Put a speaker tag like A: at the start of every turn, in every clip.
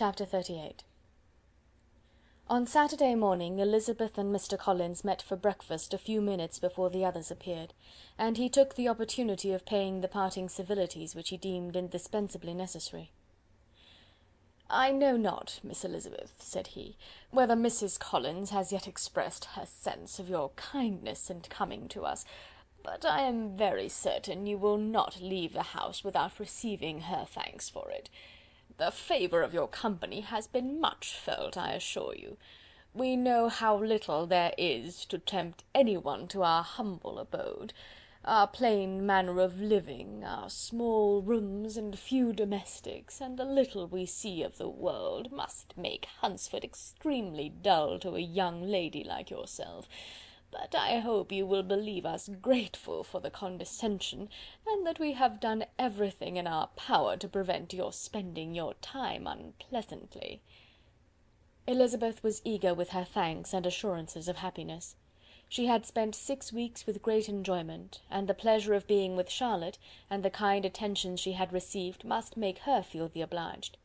A: Chapter 38. On Saturday morning Elizabeth and Mr. Collins met for breakfast a few minutes before the others appeared, and he took the opportunity of paying the parting civilities which he deemed indispensably necessary. "I know not, Miss Elizabeth," said he, "whether Mrs. Collins has yet expressed her sense of your kindness in coming to us, but I am very certain you will not leave the house without receiving her thanks for it. The favour of your company has been much felt, I assure you. We know how little there is to tempt anyone to our humble abode. Our plain manner of living, our small rooms and few domestics, and the little we see of the world, must make Hunsford extremely dull to a young lady like yourself. But I hope you will believe us grateful for the condescension, and that we have done everything in our power to prevent your spending your time unpleasantly." Elizabeth was eager with her thanks and assurances of happiness. She had spent 6 weeks with great enjoyment, and the pleasure of being with Charlotte, and the kind attentions she had received, must make her feel the obliged.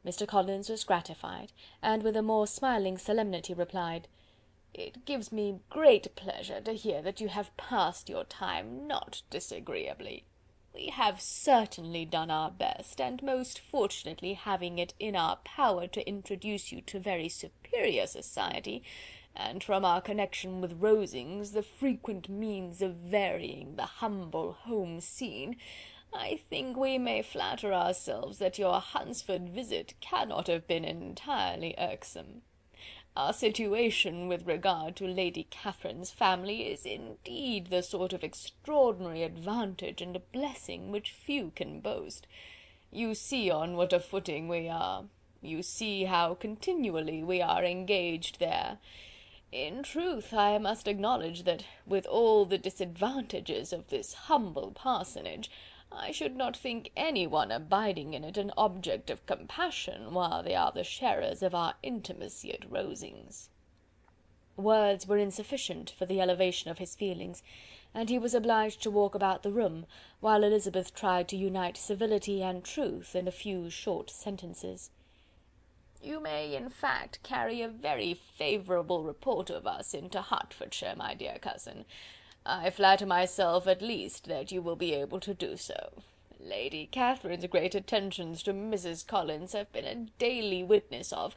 A: Mr. Collins was gratified, and with a more smiling solemnity replied, "It gives me great pleasure to hear that you have passed your time not disagreeably. We have certainly done our best, and most fortunately having it in our power to introduce you to very superior society, and from our connection with Rosings, the frequent means of varying the humble home scene, I think we may flatter ourselves that your Hunsford visit cannot have been entirely irksome. Our situation with regard to Lady Catherine's family is indeed the sort of extraordinary advantage and blessing which few can boast. You see on what a footing we are. You see how continually we are engaged there. In truth, I must acknowledge that, with all the disadvantages of this humble parsonage, I should not think any one abiding in it an object of compassion, while they are the sharers of our intimacy at Rosings." Words were insufficient for the elevation of his feelings, and he was obliged to walk about the room, while Elizabeth tried to unite civility and truth in a few short sentences. "You may, in fact, carry a very favourable report of us into Hertfordshire, my dear cousin. I flatter myself, at least, that you will be able to do so. Lady Catherine's great attentions to Mrs. Collins have been a daily witness of,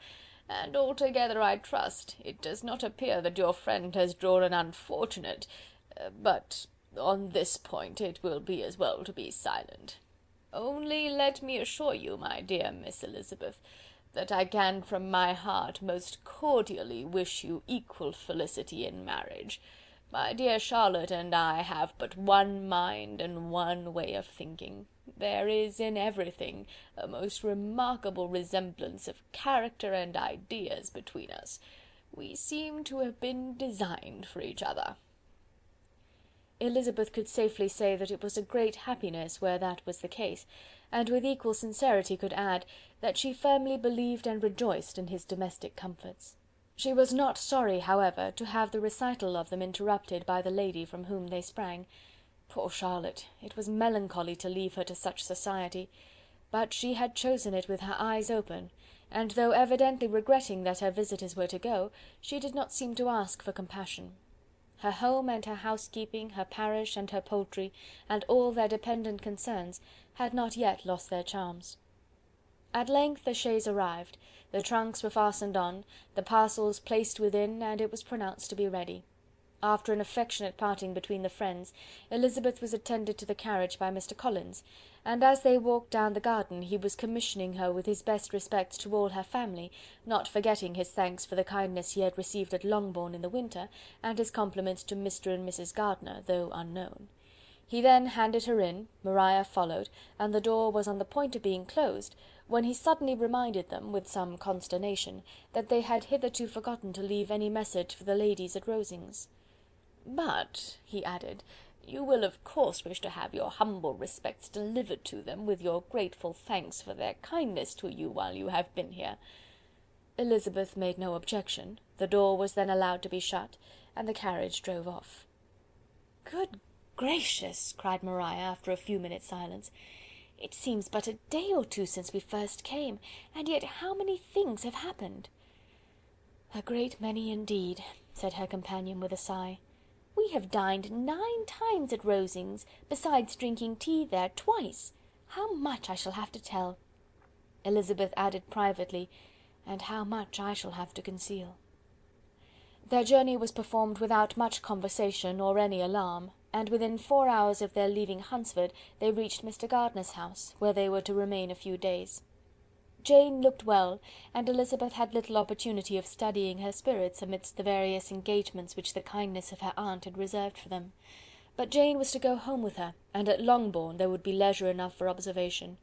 A: and altogether, I trust, it does not appear that your friend has drawn an unfortunate... but on this point it will be as well to be silent. Only let me assure you, my dear Miss Elizabeth, that I can from my heart most cordially wish you equal felicity in marriage. My dear Charlotte and I have but one mind and one way of thinking. There is in everything a most remarkable resemblance of character and ideas between us. We seem to have been designed for each other." Elizabeth could safely say that it was a great happiness where that was the case, and with equal sincerity could add, that she firmly believed and rejoiced in his domestic comforts. She was not sorry, however, to have the recital of them interrupted by the lady from whom they sprang. Poor Charlotte! It was melancholy to leave her to such society, but she had chosen it with her eyes open, and though evidently regretting that her visitors were to go, she did not seem to ask for compassion. Her home and her housekeeping, her parish and her poultry, and all their dependent concerns, had not yet lost their charms. At length the chaise arrived, the trunks were fastened on, the parcels placed within, and it was pronounced to be ready. After an affectionate parting between the friends, Elizabeth was attended to the carriage by Mr. Collins, and as they walked down the garden he was commissioning her with his best respects to all her family, not forgetting his thanks for the kindness he had received at Longbourn in the winter, and his compliments to Mr. and Mrs. Gardiner, though unknown. He then handed her in, Maria followed, and the door was on the point of being closed, when he suddenly reminded them, with some consternation, that they had hitherto forgotten to leave any message for the ladies at Rosings. "But," he added, "you will of course wish to have your humble respects delivered to them, with your grateful thanks for their kindness to you while you have been here." Elizabeth made no objection, the door was then allowed to be shut, and the carriage drove off. "Good gracious!" cried Maria, after a few minutes' silence, It seems but a day or two since we first came, and yet how many things have happened!" "A great many indeed," said her companion with a sigh. "We have dined 9 times at Rosings, besides drinking tea there twice. How much I shall have to tell!" Elizabeth added privately, "and how much I shall have to conceal." Their journey was performed without much conversation or any alarm, and within 4 hours of their leaving Hunsford they reached Mr. Gardiner's house, where they were to remain a few days. Jane looked well, and Elizabeth had little opportunity of studying her spirits amidst the various engagements which the kindness of her aunt had reserved for them. But Jane was to go home with her, and at Longbourn there would be leisure enough for observation.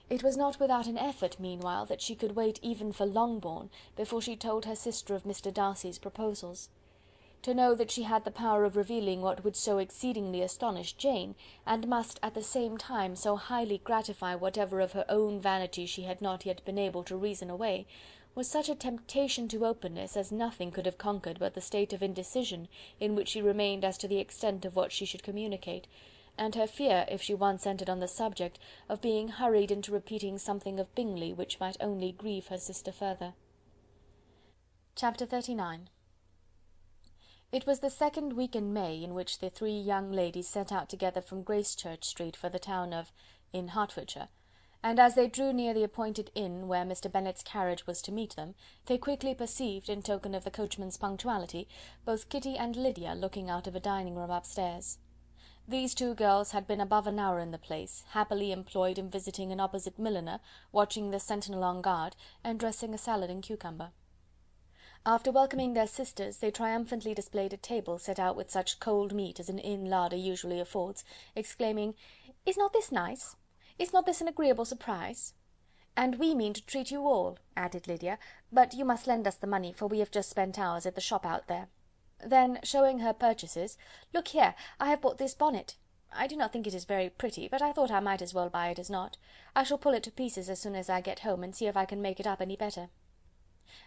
A: It was not without an effort, meanwhile, that she could wait even for Longbourn before she told her sister of Mr. Darcy's proposals. To know that she had the power of revealing what would so exceedingly astonish Jane, and must at the same time so highly gratify whatever of her own vanity she had not yet been able to reason away, was such a temptation to openness as nothing could have conquered but the state of indecision in which she remained as to the extent of what she should communicate, and her fear, if she once entered on the subject, of being hurried into repeating something of Bingley which might only grieve her sister further. Chapter 39. It was the second week in May in which the 3 young ladies set out together from Gracechurch Street for the town of in Hertfordshire, and as they drew near the appointed inn where Mr. Bennet's carriage was to meet them, they quickly perceived, in token of the coachman's punctuality, both Kitty and Lydia looking out of a dining-room upstairs. These 2 girls had been above an hour in the place, happily employed in visiting an opposite milliner, watching the sentinel on guard, and dressing a salad and cucumber. After welcoming their sisters, they triumphantly displayed a table set out with such cold meat as an inn larder usually affords, exclaiming, "Is not this nice? Is not this an agreeable surprise?" "And we mean to treat you all," added Lydia, "but you must lend us the money, for we have just spent ours at the shop out there." Then, showing her purchases, "Look here, I have bought this bonnet. I do not think it is very pretty, but I thought I might as well buy it as not. I shall pull it to pieces as soon as I get home, and see if I can make it up any better."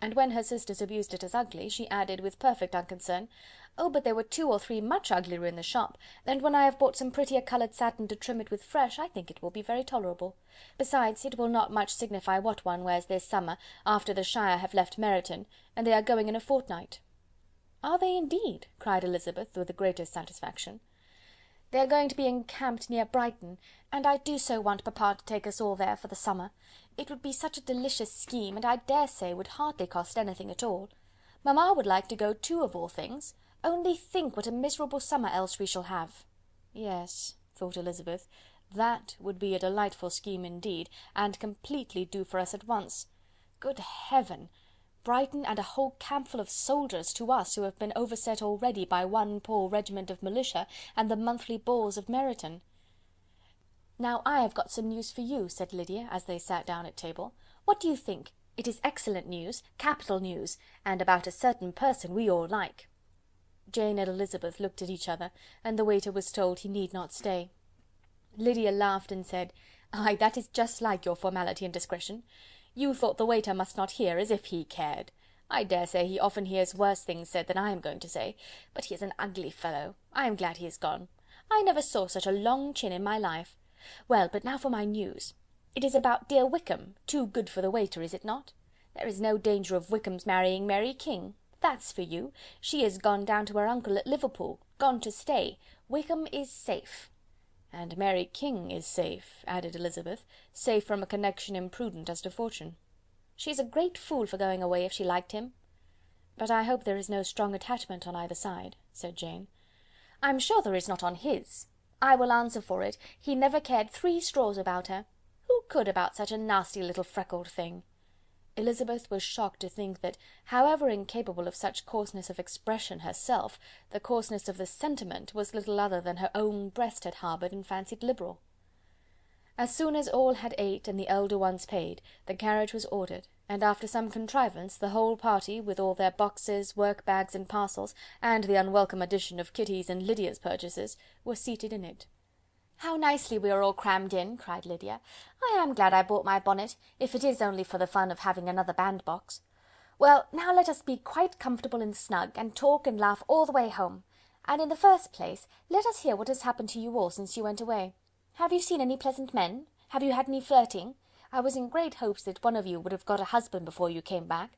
A: And when her sisters abused it as ugly, she added, with perfect unconcern, "Oh, but there were 2 or 3 much uglier in the shop, and when I have bought some prettier coloured satin to trim it with fresh, I think it will be very tolerable. Besides, it will not much signify what one wears this summer, after the Shire have left Meryton, and they are going in a fortnight." "Are they indeed?" cried Elizabeth, with the greatest satisfaction. "They are going to be encamped near Brighton, and I do so want papa to take us all there for the summer. It would be such a delicious scheme, and I dare say would hardly cost anything at all. Mamma would like to go too, of all things. Only think what a miserable summer else we shall have." Yes, thought Elizabeth, that would be a delightful scheme indeed, and completely do for us at once. Good heaven! Brighton and a whole campful of soldiers to us, who have been overset already by one poor regiment of militia and the monthly balls of Meryton. "Now I have got some news for you," said Lydia, as they sat down at table. "What do you think? It is excellent news, capital news, and about a certain person we all like." Jane and Elizabeth looked at each other, and the waiter was told he need not stay. Lydia laughed and said, "Ay, that is just like your formality and discretion. You thought the waiter must not hear, as if he cared. I dare say he often hears worse things said than I am going to say, but he is an ugly fellow. I am glad he is gone. I never saw such a long chin in my life. Well, but now for my news. It is about dear Wickham, too good for the waiter, is it not? There is no danger of Wickham's marrying Mary King. That's for you. She is gone down to her uncle at Liverpool, gone to stay. Wickham is safe." "And Mary King is safe," added Elizabeth, "safe from a connection imprudent as to fortune." "She is a great fool for going away if she liked him." "But I hope there is no strong attachment on either side," said Jane. "I'm sure there is not on his. I will answer for it, he never cared 3 straws about her. Who could about such a nasty little freckled thing?" Elizabeth was shocked to think that, however incapable of such coarseness of expression herself, the coarseness of the sentiment was little other than her own breast had harboured and fancied liberal. As soon as all had ate and the elder ones paid, the carriage was ordered, and after some contrivance, the whole party, with all their boxes, work-bags and parcels, and the unwelcome addition of Kitty's and Lydia's purchases, were seated in it. "How nicely we are all crammed in," cried Lydia. "I am glad I bought my bonnet, if it is only for the fun of having another bandbox. Well, now let us be quite comfortable and snug, and talk and laugh all the way home. And in the first place, let us hear what has happened to you all since you went away. Have you seen any pleasant men? Have you had any flirting? I was in great hopes that one of you would have got a husband before you came back.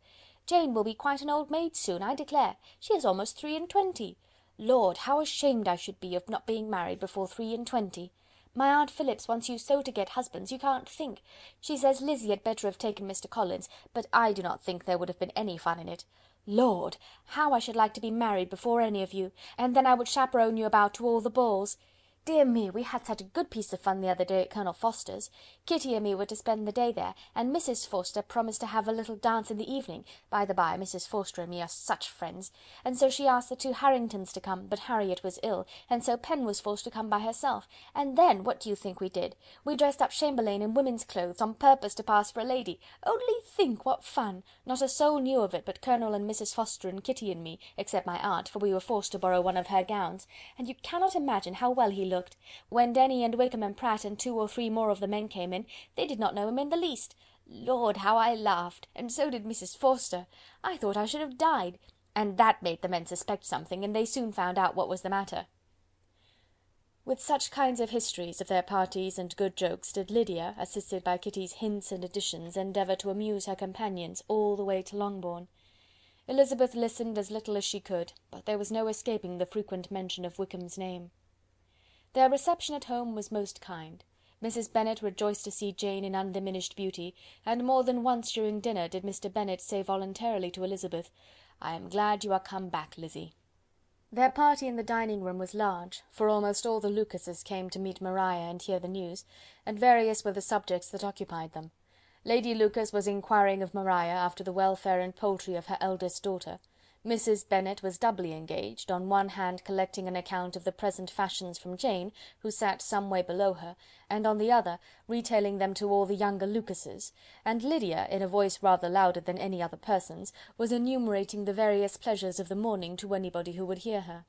A: Jane will be quite an old maid soon, I declare. She is almost 23. Lord, how ashamed I should be of not being married before 23. My Aunt Phillips wants you so to get husbands, you can't think. She says Lizzie had better have taken Mr. Collins, but I do not think there would have been any fun in it. Lord, how I should like to be married before any of you, and then I would chaperone you about to all the balls. Dear me, we had such a good piece of fun the other day at Colonel Forster's. Kitty and me were to spend the day there, and Mrs. Forster promised to have a little dance in the evening. By the by, Mrs. Forster and me are such friends, and so she asked the two Harringtons to come, but Harriet was ill, and so Pen was forced to come by herself. And then, what do you think we did? We dressed up Chamberlain in women's clothes, on purpose to pass for a lady. Only think what fun! Not a soul knew of it but Colonel and Mrs. Forster and Kitty and me, except my aunt, for we were forced to borrow one of her gowns, and you cannot imagine how well he looked. When Denny and Wickham and Pratt and 2 or 3 more of the men came in, they did not know him in the least. Lord, how I laughed, and so did Mrs. Forster. I thought I should have died, and that made the men suspect something, and they soon found out what was the matter. With such kinds of histories of their parties and good jokes did Lydia, assisted by Kitty's hints and additions, endeavour to amuse her companions all the way to Longbourn. Elizabeth listened as little as she could, but there was no escaping the frequent mention of Wickham's name. Their reception at home was most kind. Mrs. Bennet rejoiced to see Jane in undiminished beauty, and more than once during dinner did Mr. Bennet say voluntarily to Elizabeth, "I am glad you are come back, Lizzie." Their party in the dining-room was large, for almost all the Lucases came to meet Maria and hear the news, and various were the subjects that occupied them. Lady Lucas was inquiring of Maria after the welfare and poultry of her eldest daughter. Mrs. Bennet was doubly engaged, on one hand collecting an account of the present fashions from Jane, who sat some way below her, and on the other retailing them to all the younger Lucases, and Lydia, in a voice rather louder than any other person's, was enumerating the various pleasures of the morning to anybody who would hear her.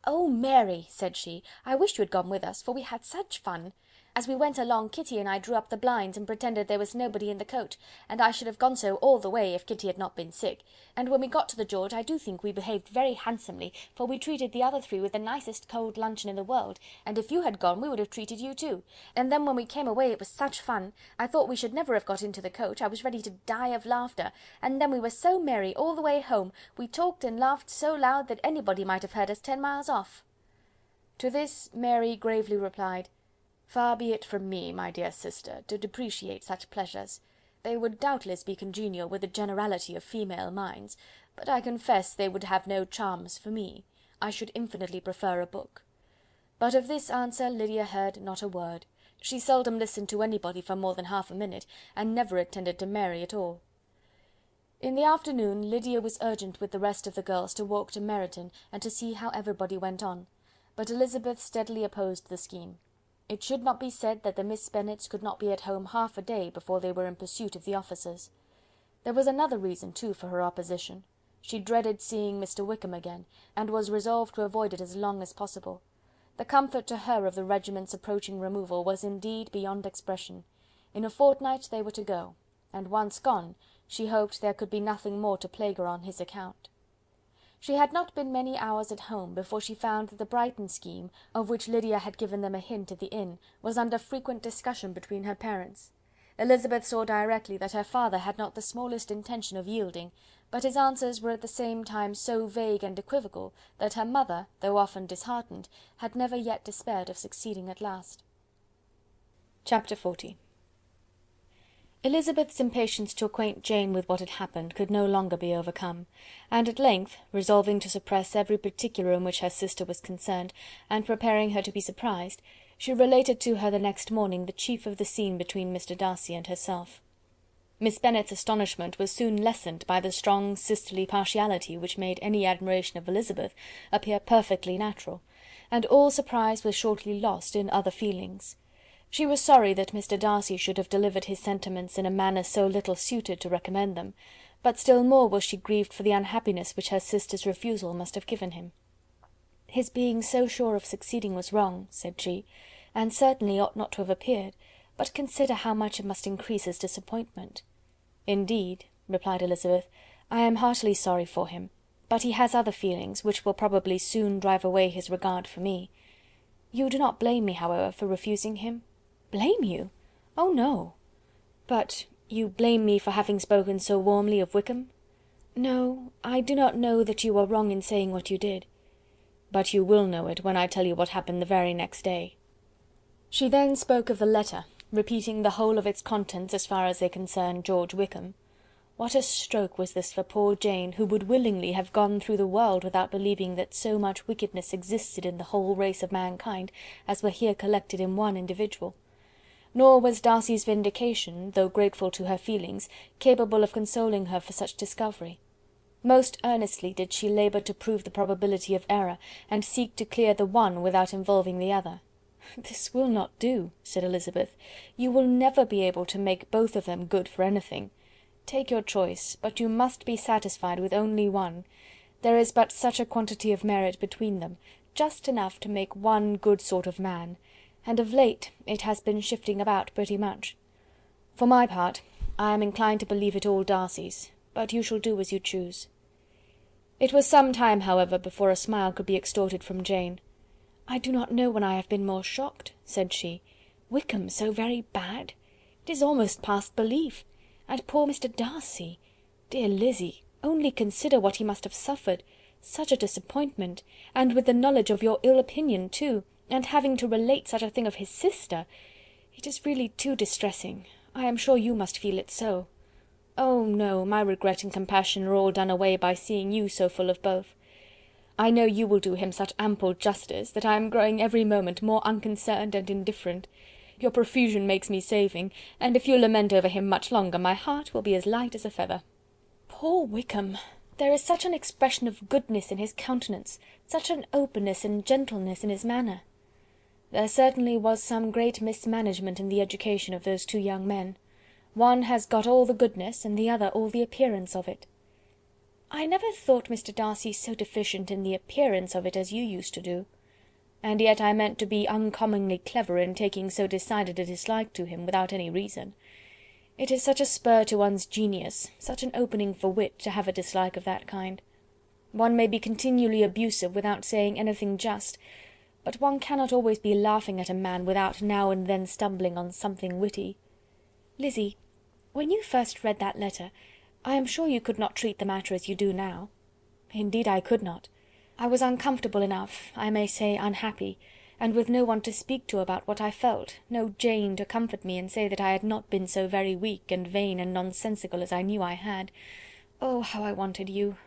A: "Oh, Mary," said she, "I wish you had gone with us, for we had such fun. As we went along, Kitty and I drew up the blinds and pretended there was nobody in the coach, and I should have gone so all the way if Kitty had not been sick, and when we got to the George I do think we behaved very handsomely, for we treated the other 3 with the nicest cold luncheon in the world, and if you had gone we would have treated you too. And then when we came away it was such fun. I thought we should never have got into the coach, I was ready to die of laughter, and then we were so merry all the way home, we talked and laughed so loud that anybody might have heard us 10 miles off." To this Mary gravely replied, "Far be it from me, my dear sister, to depreciate such pleasures. They would doubtless be congenial with the generality of female minds, but I confess they would have no charms for me. I should infinitely prefer a book." But of this answer Lydia heard not a word. She seldom listened to anybody for more than half a minute, and never attended to Mary at all. In the afternoon Lydia was urgent with the rest of the girls to walk to Meryton, and to see how everybody went on, but Elizabeth steadily opposed the scheme. It should not be said that the Miss Bennets could not be at home half a day before they were in pursuit of the officers. There was another reason, too, for her opposition. She dreaded seeing Mr. Wickham again, and was resolved to avoid it as long as possible. The comfort to her of the regiment's approaching removal was indeed beyond expression. In a fortnight they were to go, and once gone, she hoped there could be nothing more to plague her on his account. She had not been many hours at home before she found that the Brighton scheme, of which Lydia had given them a hint at the inn, was under frequent discussion between her parents. Elizabeth saw directly that her father had not the smallest intention of yielding, but his answers were at the same time so vague and equivocal that her mother, though often disheartened, had never yet despaired of succeeding at last. Chapter 40. Elizabeth's impatience to acquaint Jane with what had happened could no longer be overcome, and at length, resolving to suppress every particular in which her sister was concerned, and preparing her to be surprised, she related to her the next morning the chief of the scene between Mr. Darcy and herself. Miss Bennet's astonishment was soon lessened by the strong sisterly partiality which made any admiration of Elizabeth appear perfectly natural, and all surprise was shortly lost in other feelings. She was sorry that Mr. Darcy should have delivered his sentiments in a manner so little suited to recommend them, but still more was she grieved for the unhappiness which her sister's refusal must have given him. "His being so sure of succeeding was wrong," said she, "and certainly ought not to have appeared, but consider how much it must increase his disappointment." "Indeed," replied Elizabeth, "I am heartily sorry for him, but he has other feelings, which will probably soon drive away his regard for me. You do not blame me, however, for refusing him?" "Blame you? "Oh, no! But you blame me for having spoken so warmly of Wickham?" "No, I do not know that you were wrong in saying what you did." "But you will know it when I tell you what happened the very next day." She then spoke of the letter, repeating the whole of its contents as far as they concerned George Wickham. What a stroke was this for poor Jane, who would willingly have gone through the world without believing that so much wickedness existed in the whole race of mankind as were here collected in one individual. Nor was Darcy's vindication, though grateful to her feelings, capable of consoling her for such discovery. Most earnestly did she labour to prove the probability of error, and seek to clear the one without involving the other. "This will not do," said Elizabeth. "You will never be able to make both of them good for anything. Take your choice, but you must be satisfied with only one. There is but such a quantity of merit between them, just enough to make one good sort of man, and of late it has been shifting about pretty much. For my part, I am inclined to believe it all Darcy's, but you shall do as you choose." It was some time, however, before a smile could be extorted from Jane. "I do not know when I have been more shocked," said she. "Wickham so very bad? It is almost past belief. And poor Mr. Darcy! Dear Lizzy, only consider what he must have suffered. Such a disappointment! And with the knowledge of your ill opinion too, and having to relate such a thing of his sister! It is really too distressing. I am sure you must feel it so." "Oh, no, my regret and compassion are all done away by seeing you so full of both. I know you will do him such ample justice, that I am growing every moment more unconcerned and indifferent. Your profusion makes me saving, and if you lament over him much longer, my heart will be as light as a feather." "Poor Wickham! There is such an expression of goodness in his countenance, such an openness and gentleness in his manner." "There certainly was some great mismanagement in the education of those two young men. One has got all the goodness, and the other all the appearance of it." "I never thought Mr. Darcy so deficient in the appearance of it as you used to do." "And yet I meant to be uncommonly clever in taking so decided a dislike to him without any reason. It is such a spur to one's genius, such an opening for wit, to have a dislike of that kind. One may be continually abusive without saying anything just, but one cannot always be laughing at a man without now and then stumbling on something witty. Lizzy, when you first read that letter, I am sure you could not treat the matter as you do now." "Indeed I could not. I was uncomfortable enough, I may say unhappy, and with no one to speak to about what I felt, no Jane to comfort me and say that I had not been so very weak and vain and nonsensical as I knew I had. Oh, how I wanted you!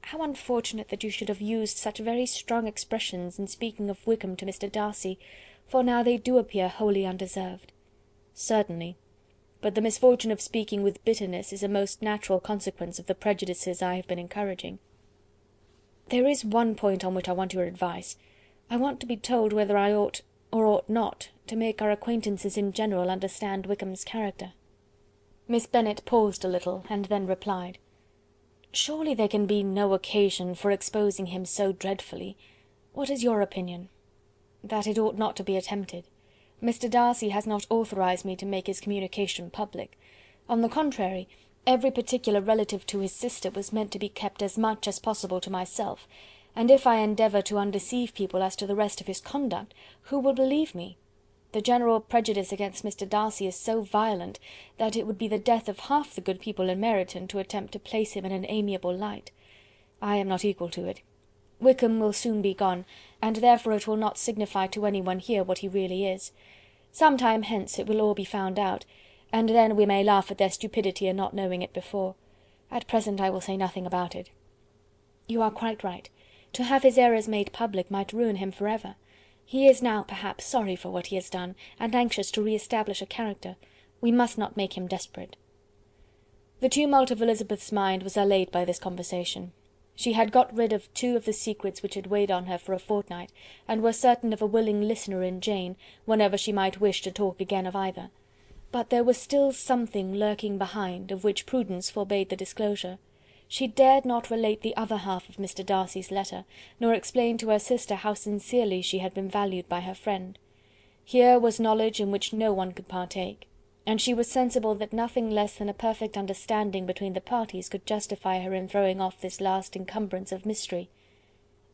A: How unfortunate that you should have used such very strong expressions in speaking of Wickham to Mr. Darcy, for now they do appear wholly undeserved." "Certainly, but the misfortune of speaking with bitterness is a most natural consequence of the prejudices I have been encouraging. There is one point on which I want your advice. I want to be told whether I ought or ought not to make our acquaintances in general understand Wickham's character." Miss Bennet paused a little, and then replied, "Surely there can be no occasion for exposing him so dreadfully. What is your opinion?" "That it ought not to be attempted. Mr. Darcy has not authorized me to make his communication public. On the contrary, every particular relative to his sister was meant to be kept as much as possible to myself, and if I endeavour to undeceive people as to the rest of his conduct, who will believe me? The general prejudice against Mr. Darcy is so violent, that it would be the death of half the good people in Meryton to attempt to place him in an amiable light. I am not equal to it. Wickham will soon be gone, and therefore it will not signify to any one here what he really is. Some time hence it will all be found out, and then we may laugh at their stupidity in not knowing it before. At present I will say nothing about it." "You are quite right. To have his errors made public might ruin him for ever. He is now, perhaps, sorry for what he has done, and anxious to re-establish a character. We must not make him desperate." The tumult of Elizabeth's mind was allayed by this conversation. She had got rid of two of the secrets which had weighed on her for a fortnight, and was certain of a willing listener in Jane, whenever she might wish to talk again of either. But there was still something lurking behind, of which prudence forbade the disclosure. She dared not relate the other half of Mr. Darcy's letter, nor explain to her sister how sincerely she had been valued by her friend. Here was knowledge in which no one could partake, and she was sensible that nothing less than a perfect understanding between the parties could justify her in throwing off this last encumbrance of mystery.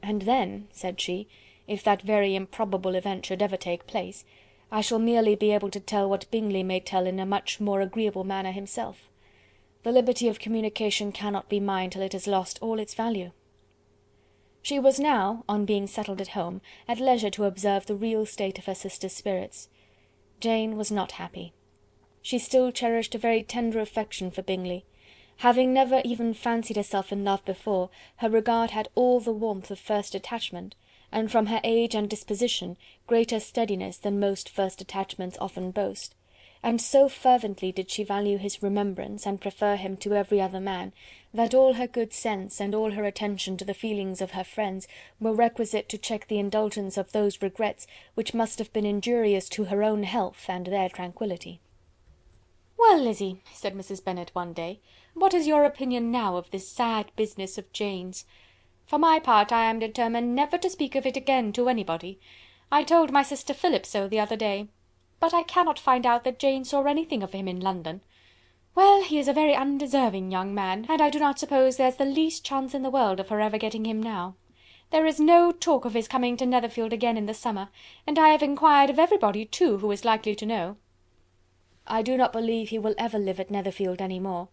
A: "And then," said she, "if that very improbable event should ever take place, I shall merely be able to tell what Bingley may tell in a much more agreeable manner himself. The liberty of communication cannot be mine till it has lost all its value." She was now, on being settled at home, at leisure to observe the real state of her sister's spirits. Jane was not happy. She still cherished a very tender affection for Bingley. Having never even fancied herself in love before, her regard had all the warmth of first attachment, and from her age and disposition, greater steadiness than most first attachments often boast, and so fervently did she value his remembrance, and prefer him to every other man, that all her good sense, and all her attention to the feelings of her friends, were requisite to check the indulgence of those regrets which must have been injurious to her own health and their tranquillity. "Well, Lizzy," said Mrs. Bennet one day, "what is your opinion now of this sad business of Jane's? For my part, I am determined never to speak of it again to anybody. I told my sister Philip so the other day. But I cannot find out that Jane saw anything of him in London. Well, he is a very undeserving young man, and I do not suppose there's the least chance in the world of her ever getting him now. There is no talk of his coming to Netherfield again in the summer, and I have inquired of everybody, too, who is likely to know." "I do not believe he will ever live at Netherfield any more."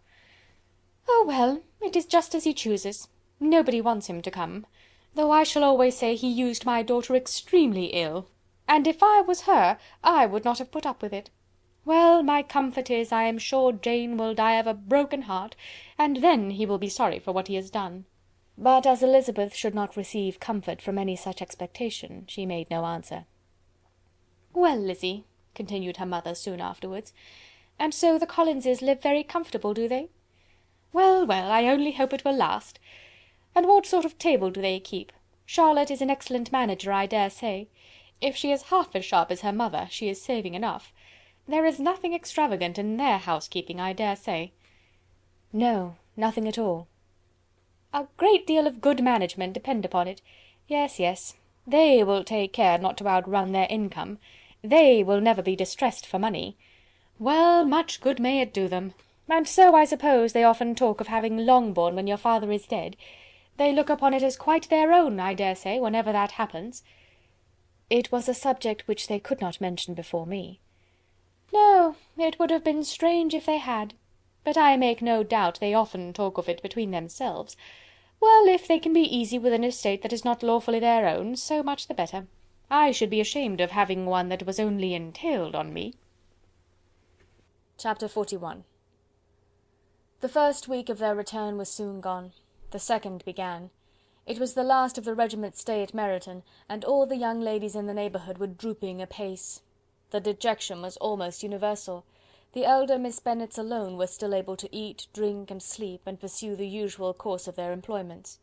A: "Oh, well, it is just as he chooses. Nobody wants him to come, though I shall always say he used my daughter extremely ill, and if I was her, I would not have put up with it. Well, my comfort is, I am sure Jane will die of a broken heart, and then he will be sorry for what he has done." But as Elizabeth should not receive comfort from any such expectation, she made no answer. "Well, Lizzy," continued her mother soon afterwards, "and so the Collinses live very comfortable, do they? Well, well, I only hope it will last. And what sort of table do they keep? Charlotte is an excellent manager, I dare say. If she is half as sharp as her mother, she is saving enough. There is nothing extravagant in their housekeeping, I dare say." "No, nothing at all." "A great deal of good management, depend upon it. Yes, yes, they will take care not to outrun their income. They will never be distressed for money. Well, much good may it do them. And so, I suppose, they often talk of having Longbourn when your father is dead. They look upon it as quite their own, I dare say, whenever that happens." "It was a subject which they could not mention before me." "No, it would have been strange if they had. But I make no doubt they often talk of it between themselves. Well, if they can be easy with an estate that is not lawfully their own, so much the better. I should be ashamed of having one that was only entailed on me." Chapter 41. The first week of their return was soon gone. The second began. It was the last of the regiment's stay at Meryton, and all the young ladies in the neighbourhood were drooping apace. The dejection was almost universal. The elder Miss Bennets alone were still able to eat, drink, and sleep, and pursue the usual course of their employments.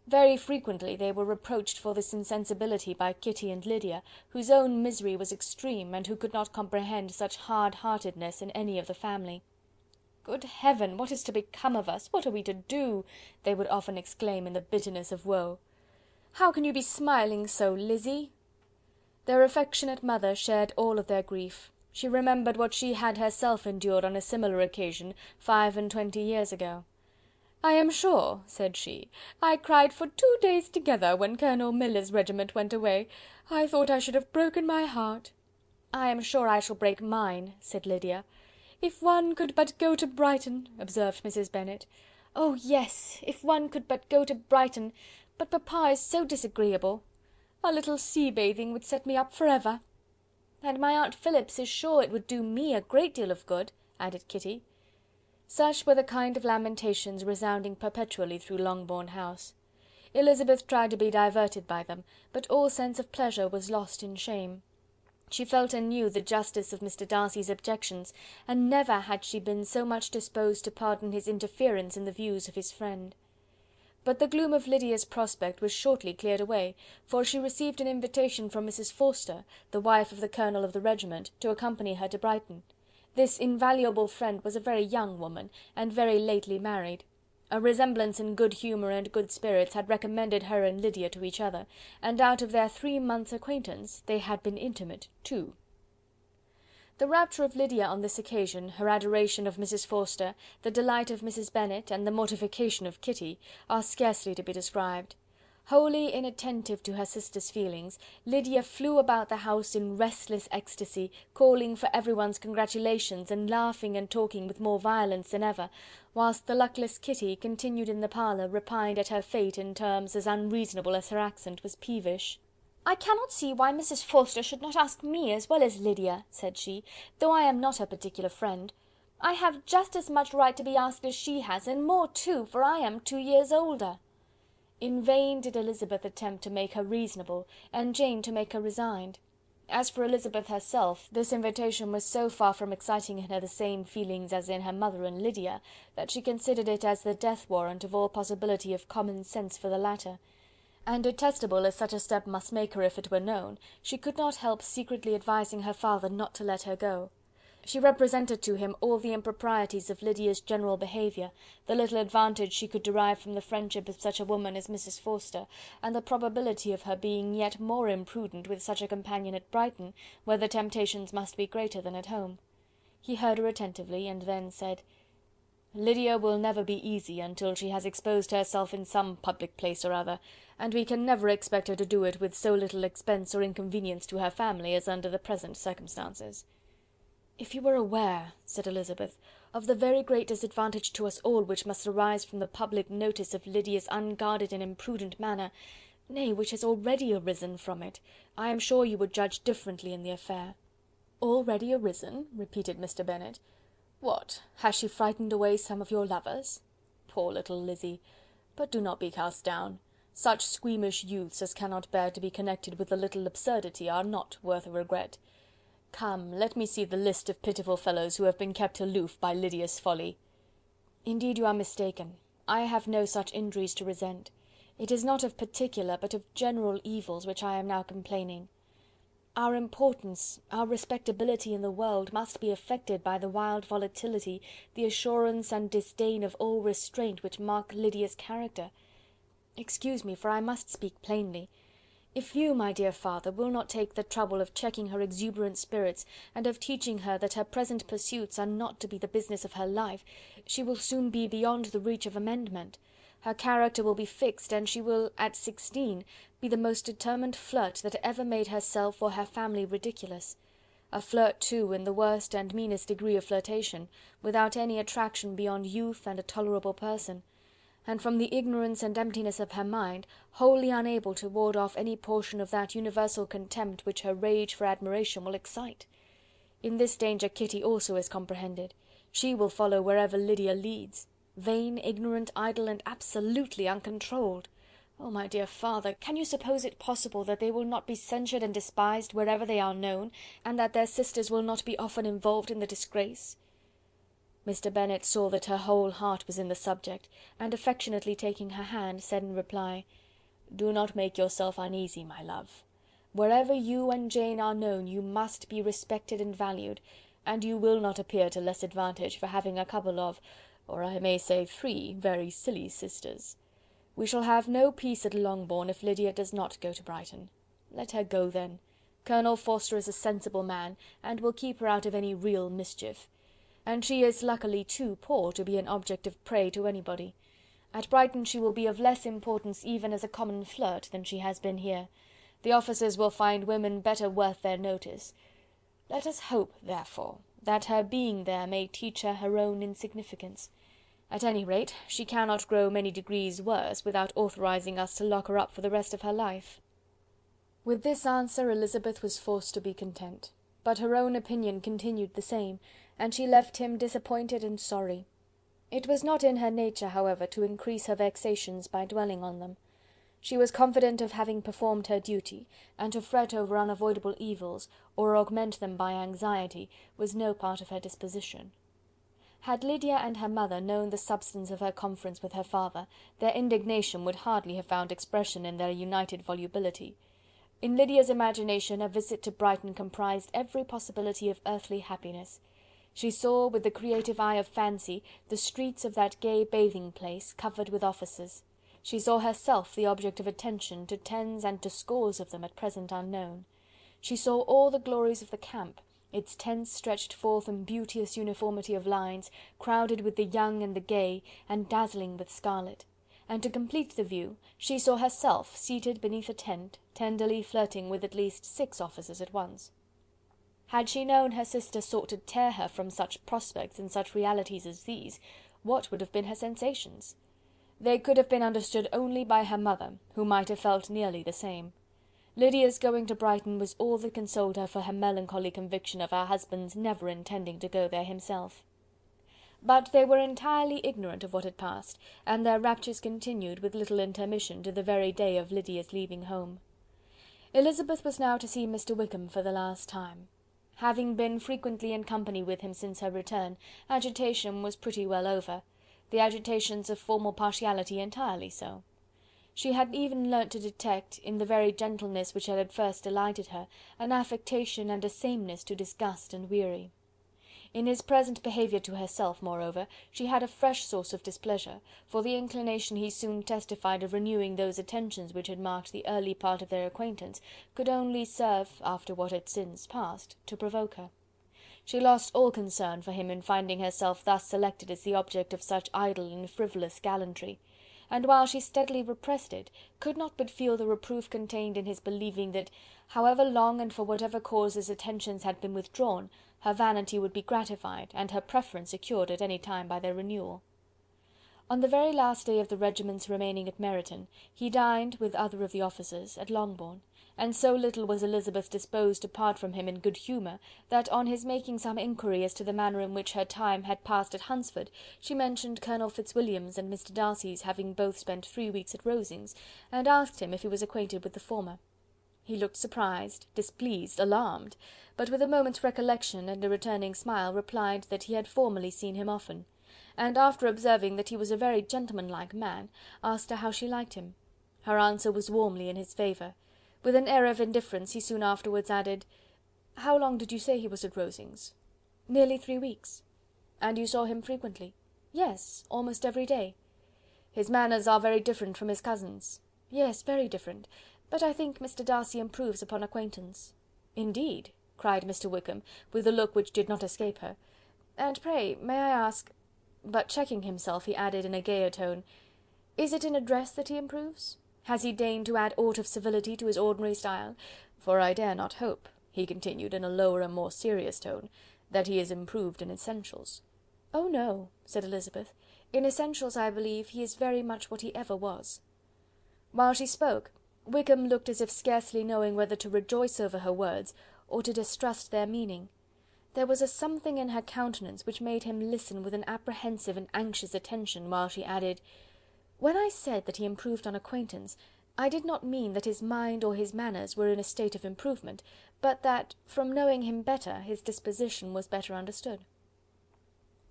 A: Very frequently they were reproached for this insensibility by Kitty and Lydia, whose own misery was extreme, and who could not comprehend such hard-heartedness in any of the family. "Good heaven! what is to become of us? What are we to do?" they would often exclaim in the bitterness of woe. "How can you be smiling so, Lizzy?" Their affectionate mother shared all of their grief. She remembered what she had herself endured on a similar occasion 25 years ago. "I am sure," said she, "I cried for 2 days together when Colonel Miller's regiment went away. I thought I should have broken my heart." "I am sure I shall break mine," said Lydia. "If one could but go to Brighton," observed Mrs. Bennet. "Oh yes, if one could but go to Brighton, but papa is so disagreeable. A little sea bathing would set me up for ever." "And my Aunt Phillips is sure it would do me a great deal of good," added Kitty. Such were the kind of lamentations resounding perpetually through Longbourn House. Elizabeth tried to be diverted by them, but all sense of pleasure was lost in shame. She felt and knew the justice of Mr. Darcy's objections, and never had she been so much disposed to pardon his interference in the views of his friend. But the gloom of Lydia's prospect was shortly cleared away, for she received an invitation from Mrs. Forster, the wife of the colonel of the regiment, to accompany her to Brighton. This invaluable friend was a very young woman, and very lately married. A resemblance in good humour and good spirits had recommended her and Lydia to each other, and out of their 3 months' acquaintance they had been intimate too. The rapture of Lydia on this occasion, her adoration of Mrs. Forster, the delight of Mrs. Bennet, and the mortification of Kitty, are scarcely to be described. Wholly inattentive to her sister's feelings, Lydia flew about the house in restless ecstasy, calling for everyone's congratulations, and laughing and talking with more violence than ever, whilst the luckless Kitty continued in the parlour, repined at her fate in terms as unreasonable as her accent was peevish. "I cannot see why Mrs. Forster should not ask me as well as Lydia," said she, "though I am not her particular friend. I have just as much right to be asked as she has, and more too, for I am 2 years older." In vain did Elizabeth attempt to make her reasonable, and Jane to make her resigned. As for Elizabeth herself, this invitation was so far from exciting in her the same feelings as in her mother and Lydia, that she considered it as the death warrant of all possibility of common sense for the latter; and detestable as such a step must make her if it were known, she could not help secretly advising her father not to let her go. She represented to him all the improprieties of Lydia's general behaviour, the little advantage she could derive from the friendship of such a woman as Mrs. Forster, and the probability of her being yet more imprudent with such a companion at Brighton, where the temptations must be greater than at home. He heard her attentively, and then said: "Lydia will never be easy until she has exposed herself in some public place or other, and we can never expect her to do it with so little expense or inconvenience to her family as under the present circumstances." "If you were aware," said Elizabeth, "of the very great disadvantage to us all which must arise from the public notice of Lydia's unguarded and imprudent manner, nay, which has already arisen from it, I am sure you would judge differently in the affair." "Already arisen?" repeated Mr. Bennet. "What, has she frightened away some of your lovers? Poor little Lizzy! But do not be cast down. Such squeamish youths as cannot bear to be connected with a little absurdity are not worth a regret. Come, let me see the list of pitiful fellows who have been kept aloof by Lydia's folly." "Indeed you are mistaken. I have no such injuries to resent. It is not of particular, but of general evils, which I am now complaining. Our importance, our respectability in the world, must be affected by the wild volatility, the assurance and disdain of all restraint which mark Lydia's character. Excuse me, for I must speak plainly. If you, my dear father, will not take the trouble of checking her exuberant spirits, and of teaching her that her present pursuits are not to be the business of her life, she will soon be beyond the reach of amendment. Her character will be fixed, and she will, at 16, be the most determined flirt that ever made herself or her family ridiculous. A flirt, too, in the worst and meanest degree of flirtation, without any attraction beyond youth and a tolerable person, and from the ignorance and emptiness of her mind, wholly unable to ward off any portion of that universal contempt which her rage for admiration will excite. In this danger Kitty also is comprehended. She will follow wherever Lydia leads. Vain, ignorant, idle, and absolutely uncontrolled. Oh, my dear father, can you suppose it possible that they will not be censured and despised wherever they are known, and that their sisters will not be often involved in the disgrace?" Mr. Bennet saw that her whole heart was in the subject, and affectionately taking her hand, said in reply: "Do not make yourself uneasy, my love. Wherever you and Jane are known, you must be respected and valued, and you will not appear to less advantage for having a couple of, or I may say 3, very silly sisters. We shall have no peace at Longbourn if Lydia does not go to Brighton. Let her go then. Colonel Forster is a sensible man, and will keep her out of any real mischief. And she is luckily too poor to be an object of prey to anybody. At Brighton she will be of less importance even as a common flirt than she has been here. The officers will find women better worth their notice. Let us hope, therefore, that her being there may teach her her own insignificance. At any rate, she cannot grow many degrees worse without authorizing us to lock her up for the rest of her life." With this answer Elizabeth was forced to be content, but her own opinion continued the same, and she left him disappointed and sorry. It was not in her nature, however, to increase her vexations by dwelling on them. She was confident of having performed her duty, and to fret over unavoidable evils, or augment them by anxiety, was no part of her disposition. Had Lydia and her mother known the substance of her conference with her father, their indignation would hardly have found expression in their united volubility. In Lydia's imagination a visit to Brighton comprised every possibility of earthly happiness. She saw, with the creative eye of fancy, the streets of that gay bathing place covered with officers. She saw herself the object of attention to tens and to scores of them at present unknown. She saw all the glories of the camp, its tents stretched forth in beauteous uniformity of lines, crowded with the young and the gay, and dazzling with scarlet. and to complete the view, she saw herself seated beneath a tent, tenderly flirting with at least 6 officers at once. Had she known her sister sought to tear her from such prospects and such realities as these, what would have been her sensations? They could have been understood only by her mother, who might have felt nearly the same. Lydia's going to Brighton was all that consoled her for her melancholy conviction of her husband's never intending to go there himself. But they were entirely ignorant of what had passed, and their raptures continued with little intermission to the very day of Lydia's leaving home. Elizabeth was now to see Mr. Wickham for the last time. Having been frequently in company with him since her return, agitation was pretty well over, the agitations of formal partiality entirely so. She had even learnt to detect, in the very gentleness which had at first delighted her, an affectation and a sameness to disgust and weary. In his present behaviour to herself, moreover, she had a fresh source of displeasure, for the inclination he soon testified of renewing those attentions which had marked the early part of their acquaintance could only serve, after what had since passed, to provoke her. She lost all concern for him in finding herself thus selected as the object of such idle and frivolous gallantry, and while she steadily repressed it, could not but feel the reproof contained in his believing that, however long and for whatever cause his attentions had been withdrawn, her vanity would be gratified, and her preference secured at any time by their renewal. On the very last day of the regiment's remaining at Meryton, he dined, with other of the officers, at Longbourn, and so little was Elizabeth disposed to part from him in good humour, that on his making some inquiry as to the manner in which her time had passed at Hunsford, she mentioned Colonel Fitzwilliam's and Mr. Darcy's having both spent 3 weeks at Rosings, and asked him if he was acquainted with the former. He looked surprised, displeased, alarmed, but with a moment's recollection and a returning smile replied that he had formerly seen him often, and after observing that he was a very gentlemanlike man, asked her how she liked him. Her answer was warmly in his favour. With an air of indifference he soon afterwards added, "How long did you say he was at Rosings?" "Nearly 3 weeks." "And you saw him frequently?" "Yes, almost every day." "His manners are very different from his cousin's." "Yes, very different, but I think Mr. Darcy improves upon acquaintance." "Indeed!" cried Mr. Wickham, with a look which did not escape her. "And pray, may I ask—" but checking himself, he added in a gayer tone, "is it in address that he improves? Has he deigned to add aught of civility to his ordinary style? For I dare not hope," he continued in a lower and more serious tone, "that he is improved in essentials." "Oh no," said Elizabeth, "in essentials, I believe, he is very much what he ever was." While she spoke, Wickham looked as if scarcely knowing whether to rejoice over her words, or to distrust their meaning. There was a something in her countenance which made him listen with an apprehensive and anxious attention, while she added, "When I said that he improved on acquaintance, I did not mean that his mind or his manners were in a state of improvement, but that, from knowing him better, his disposition was better understood."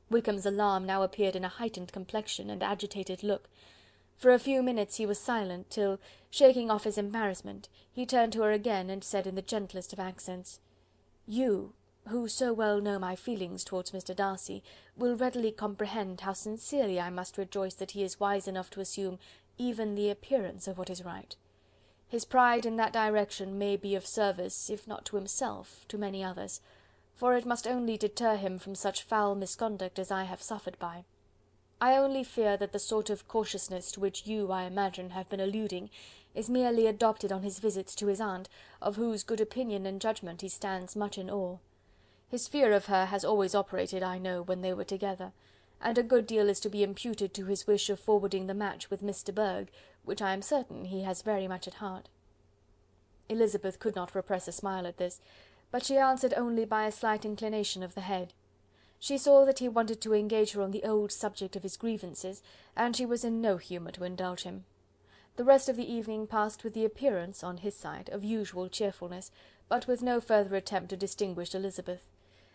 A: Wickham's alarm now appeared in a heightened complexion and agitated look. For a few minutes he was silent, till, shaking off his embarrassment, he turned to her again, and said in the gentlest of accents, "You, who so well know my feelings towards Mr. Darcy, will readily comprehend how sincerely I must rejoice that he is wise enough to assume even the appearance of what is right. His pride in that direction may be of service, if not to himself, to many others, for it must only deter him from such foul misconduct as I have suffered by. I only fear that the sort of cautiousness to which you, I imagine, have been alluding, is merely adopted on his visits to his aunt, of whose good opinion and judgment he stands much in awe. His fear of her has always operated, I know, when they were together, and a good deal is to be imputed to his wish of forwarding the match with Miss de Bourgh, which I am certain he has very much at heart." Elizabeth could not repress a smile at this, but she answered only by a slight inclination of the head. She saw that he wanted to engage her on the old subject of his grievances, and she was in no humour to indulge him. The rest of the evening passed with the appearance, on his side, of usual cheerfulness, but with no further attempt to distinguish Elizabeth,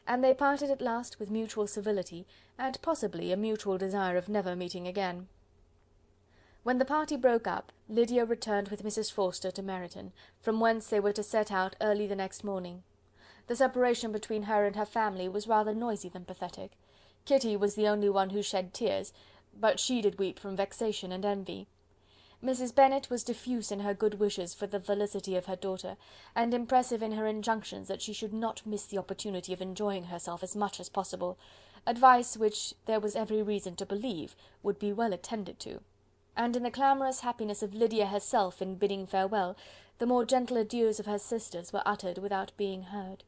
A: and they parted at last with mutual civility, and possibly a mutual desire of never meeting again. When the party broke up, Lydia returned with Mrs. Forster to Meryton, from whence they were to set out early the next morning. The separation between her and her family was rather noisy than pathetic. Kitty was the only one who shed tears, but she did weep from vexation and envy. Mrs. Bennet was diffuse in her good wishes for the felicity of her daughter, and impressive in her injunctions that she should not miss the opportunity of enjoying herself as much as possible, advice which there was every reason to believe would be well attended to, and in the clamorous happiness of Lydia herself in bidding farewell, the more gentle adieus of her sisters were uttered without being heard.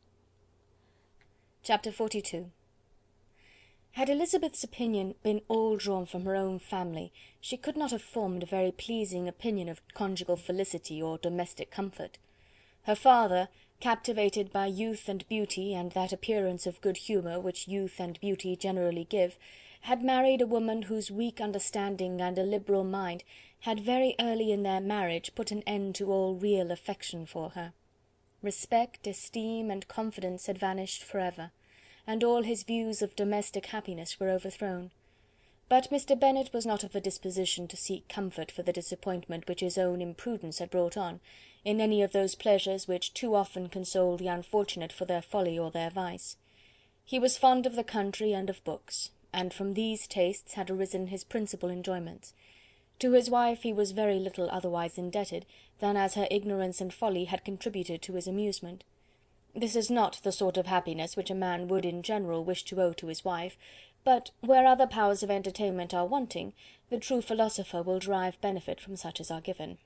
A: Chapter 42. Had Elizabeth's opinion been all drawn from her own family, she could not have formed a very pleasing opinion of conjugal felicity or domestic comfort. Her father, captivated by youth and beauty, and that appearance of good humour which youth and beauty generally give, had married a woman whose weak understanding and illiberal mind had very early in their marriage put an end to all real affection for her. Respect, esteem, and confidence had vanished for ever, and all his views of domestic happiness were overthrown. But Mr. Bennet was not of a disposition to seek comfort for the disappointment which his own imprudence had brought on, in any of those pleasures which too often console the unfortunate for their folly or their vice. He was fond of the country and of books, and from these tastes had arisen his principal enjoyments. To his wife he was very little otherwise indebted than as her ignorance and folly had contributed to his amusement. This is not the sort of happiness which a man would in general wish to owe to his wife, but where other powers of entertainment are wanting, the true philosopher will derive benefit from such as are given.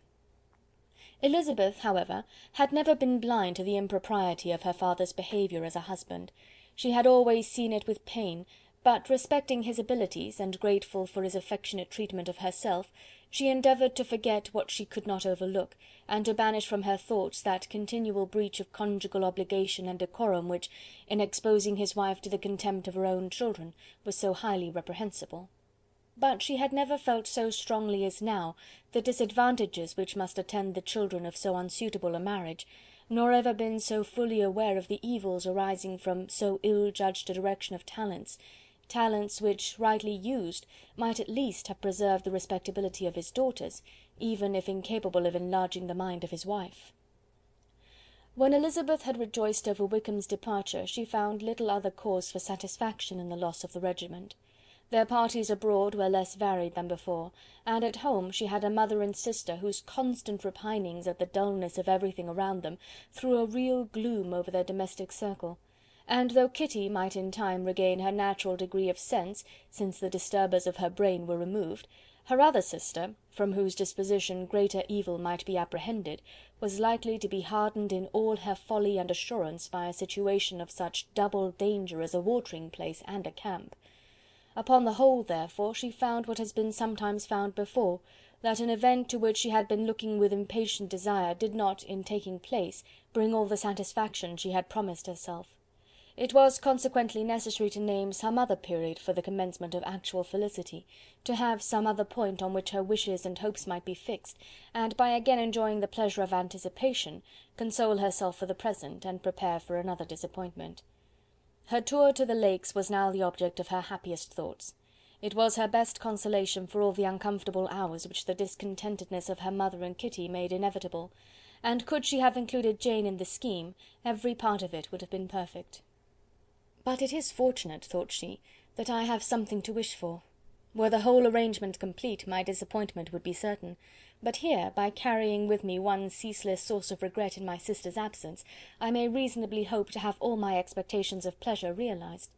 A: Elizabeth, however, had never been blind to the impropriety of her father's behaviour as a husband. She had always seen it with pain, but respecting his abilities, and grateful for his affectionate treatment of herself, she endeavoured to forget what she could not overlook, and to banish from her thoughts that continual breach of conjugal obligation and decorum which, in exposing his wife to the contempt of her own children, was so highly reprehensible. But she had never felt so strongly as now the disadvantages which must attend the children of so unsuitable a marriage, nor ever been so fully aware of the evils arising from so ill-judged a direction of talents, which, rightly used, might at least have preserved the respectability of his daughters, even if incapable of enlarging the mind of his wife. When Elizabeth had rejoiced over Wickham's departure, she found little other cause for satisfaction in the loss of the regiment. Their parties abroad were less varied than before, and at home she had a mother and sister whose constant repinings at the dullness of everything around them threw a real gloom over their domestic circle. And though Kitty might in time regain her natural degree of sense, since the disturbers of her brain were removed, her other sister, from whose disposition greater evil might be apprehended, was likely to be hardened in all her folly and assurance by a situation of such double danger as a watering-place and a camp. Upon the whole, therefore, she found what has been sometimes found before, that an event to which she had been looking with impatient desire did not, in taking place, bring all the satisfaction she had promised herself. It was consequently necessary to name some other period for the commencement of actual felicity, to have some other point on which her wishes and hopes might be fixed, and by again enjoying the pleasure of anticipation, console herself for the present, and prepare for another disappointment. Her tour to the Lakes was now the object of her happiest thoughts. It was her best consolation for all the uncomfortable hours which the discontentedness of her mother and Kitty made inevitable, and could she have included Jane in the scheme, every part of it would have been perfect. But it is fortunate, thought she, that I have something to wish for. Were the whole arrangement complete, my disappointment would be certain, but here, by carrying with me one ceaseless source of regret in my sister's absence, I may reasonably hope to have all my expectations of pleasure realized.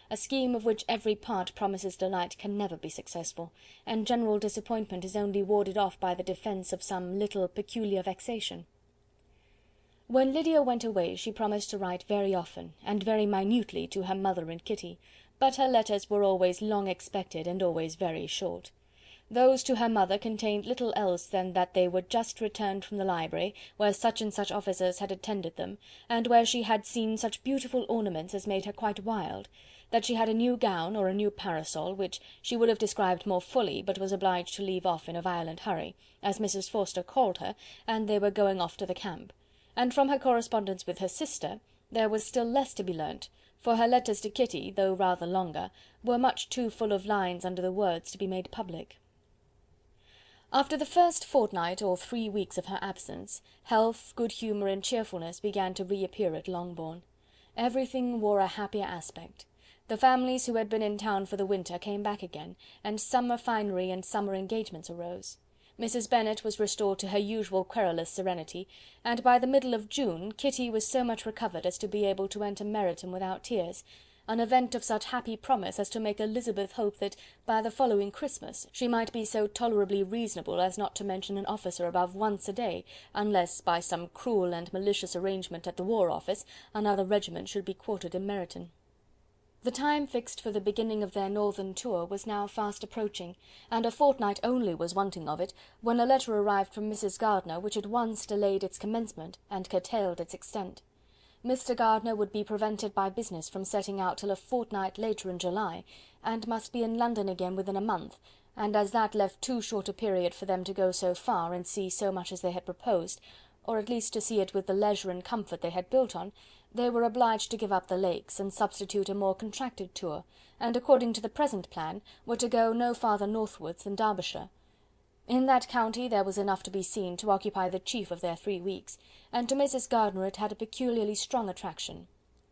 A: A scheme of which every part promises delight can never be successful, and general disappointment is only warded off by the defence of some little peculiar vexation. When Lydia went away, she promised to write very often, and very minutely, to her mother and Kitty, but her letters were always long expected, and always very short. Those to her mother contained little else than that they were just returned from the library, where such and such officers had attended them, and where she had seen such beautiful ornaments as made her quite wild, that she had a new gown, or a new parasol, which she would have described more fully, but was obliged to leave off in a violent hurry, as Mrs. Forster called her, and they were going off to the camp. And from her correspondence with her sister, there was still less to be learnt, for her letters to Kitty, though rather longer, were much too full of lines under the words to be made public. After the first fortnight or 3 weeks of her absence, health, good humour, and cheerfulness began to reappear at Longbourn. Everything wore a happier aspect. The families who had been in town for the winter came back again, and summer finery and summer engagements arose. Mrs. Bennet was restored to her usual querulous serenity, and by the middle of June Kitty was so much recovered as to be able to enter Meryton without tears, an event of such happy promise as to make Elizabeth hope that, by the following Christmas, she might be so tolerably reasonable as not to mention an officer above once a day, unless, by some cruel and malicious arrangement at the War Office, another regiment should be quartered in Meryton. The time fixed for the beginning of their northern tour was now fast approaching, and a fortnight only was wanting of it, when a letter arrived from Mrs. Gardiner which at once delayed its commencement and curtailed its extent. Mr. Gardiner would be prevented by business from setting out till a fortnight later in July, and must be in London again within a month, and as that left too short a period for them to go so far and see so much as they had proposed, or at least to see it with the leisure and comfort they had built on, they were obliged to give up the Lakes, and substitute a more contracted tour, and, according to the present plan, were to go no farther northwards than Derbyshire. In that county there was enough to be seen to occupy the chief of their 3 weeks, and to Mrs. Gardiner it had a peculiarly strong attraction.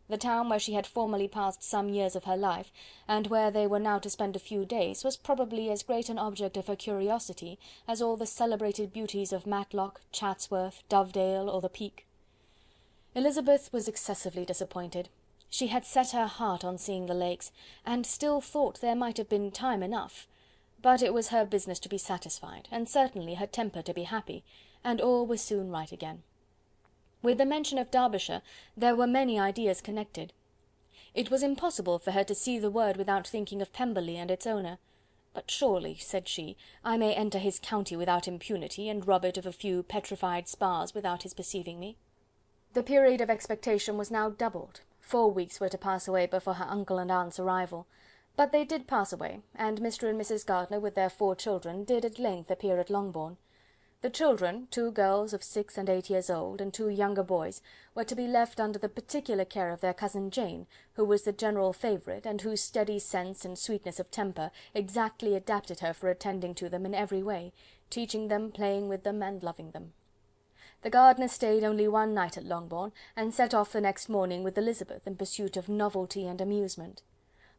A: The town where she had formerly passed some years of her life, and where they were now to spend a few days, was probably as great an object of her curiosity as all the celebrated beauties of Matlock, Chatsworth, Dovedale, or the Peak. Elizabeth was excessively disappointed. She had set her heart on seeing the Lakes, and still thought there might have been time enough. But it was her business to be satisfied, and certainly her temper to be happy, and all was soon right again. With the mention of Derbyshire there were many ideas connected. It was impossible for her to see the word without thinking of Pemberley and its owner. "But surely," said she, "I may enter his county without impunity, and rob it of a few petrified spars without his perceiving me." The period of expectation was now doubled. 4 weeks were to pass away before her uncle and aunt's arrival. But they did pass away, and Mr. and Mrs. Gardiner, with their 4 children, did at length appear at Longbourn. The children, 2 girls of 6 and 8 years old, and 2 younger boys, were to be left under the particular care of their cousin Jane, who was the general favourite, and whose steady sense and sweetness of temper exactly adapted her for attending to them in every way, teaching them, playing with them, and loving them. The Gardiners stayed only 1 night at Longbourn, and set off the next morning with Elizabeth in pursuit of novelty and amusement.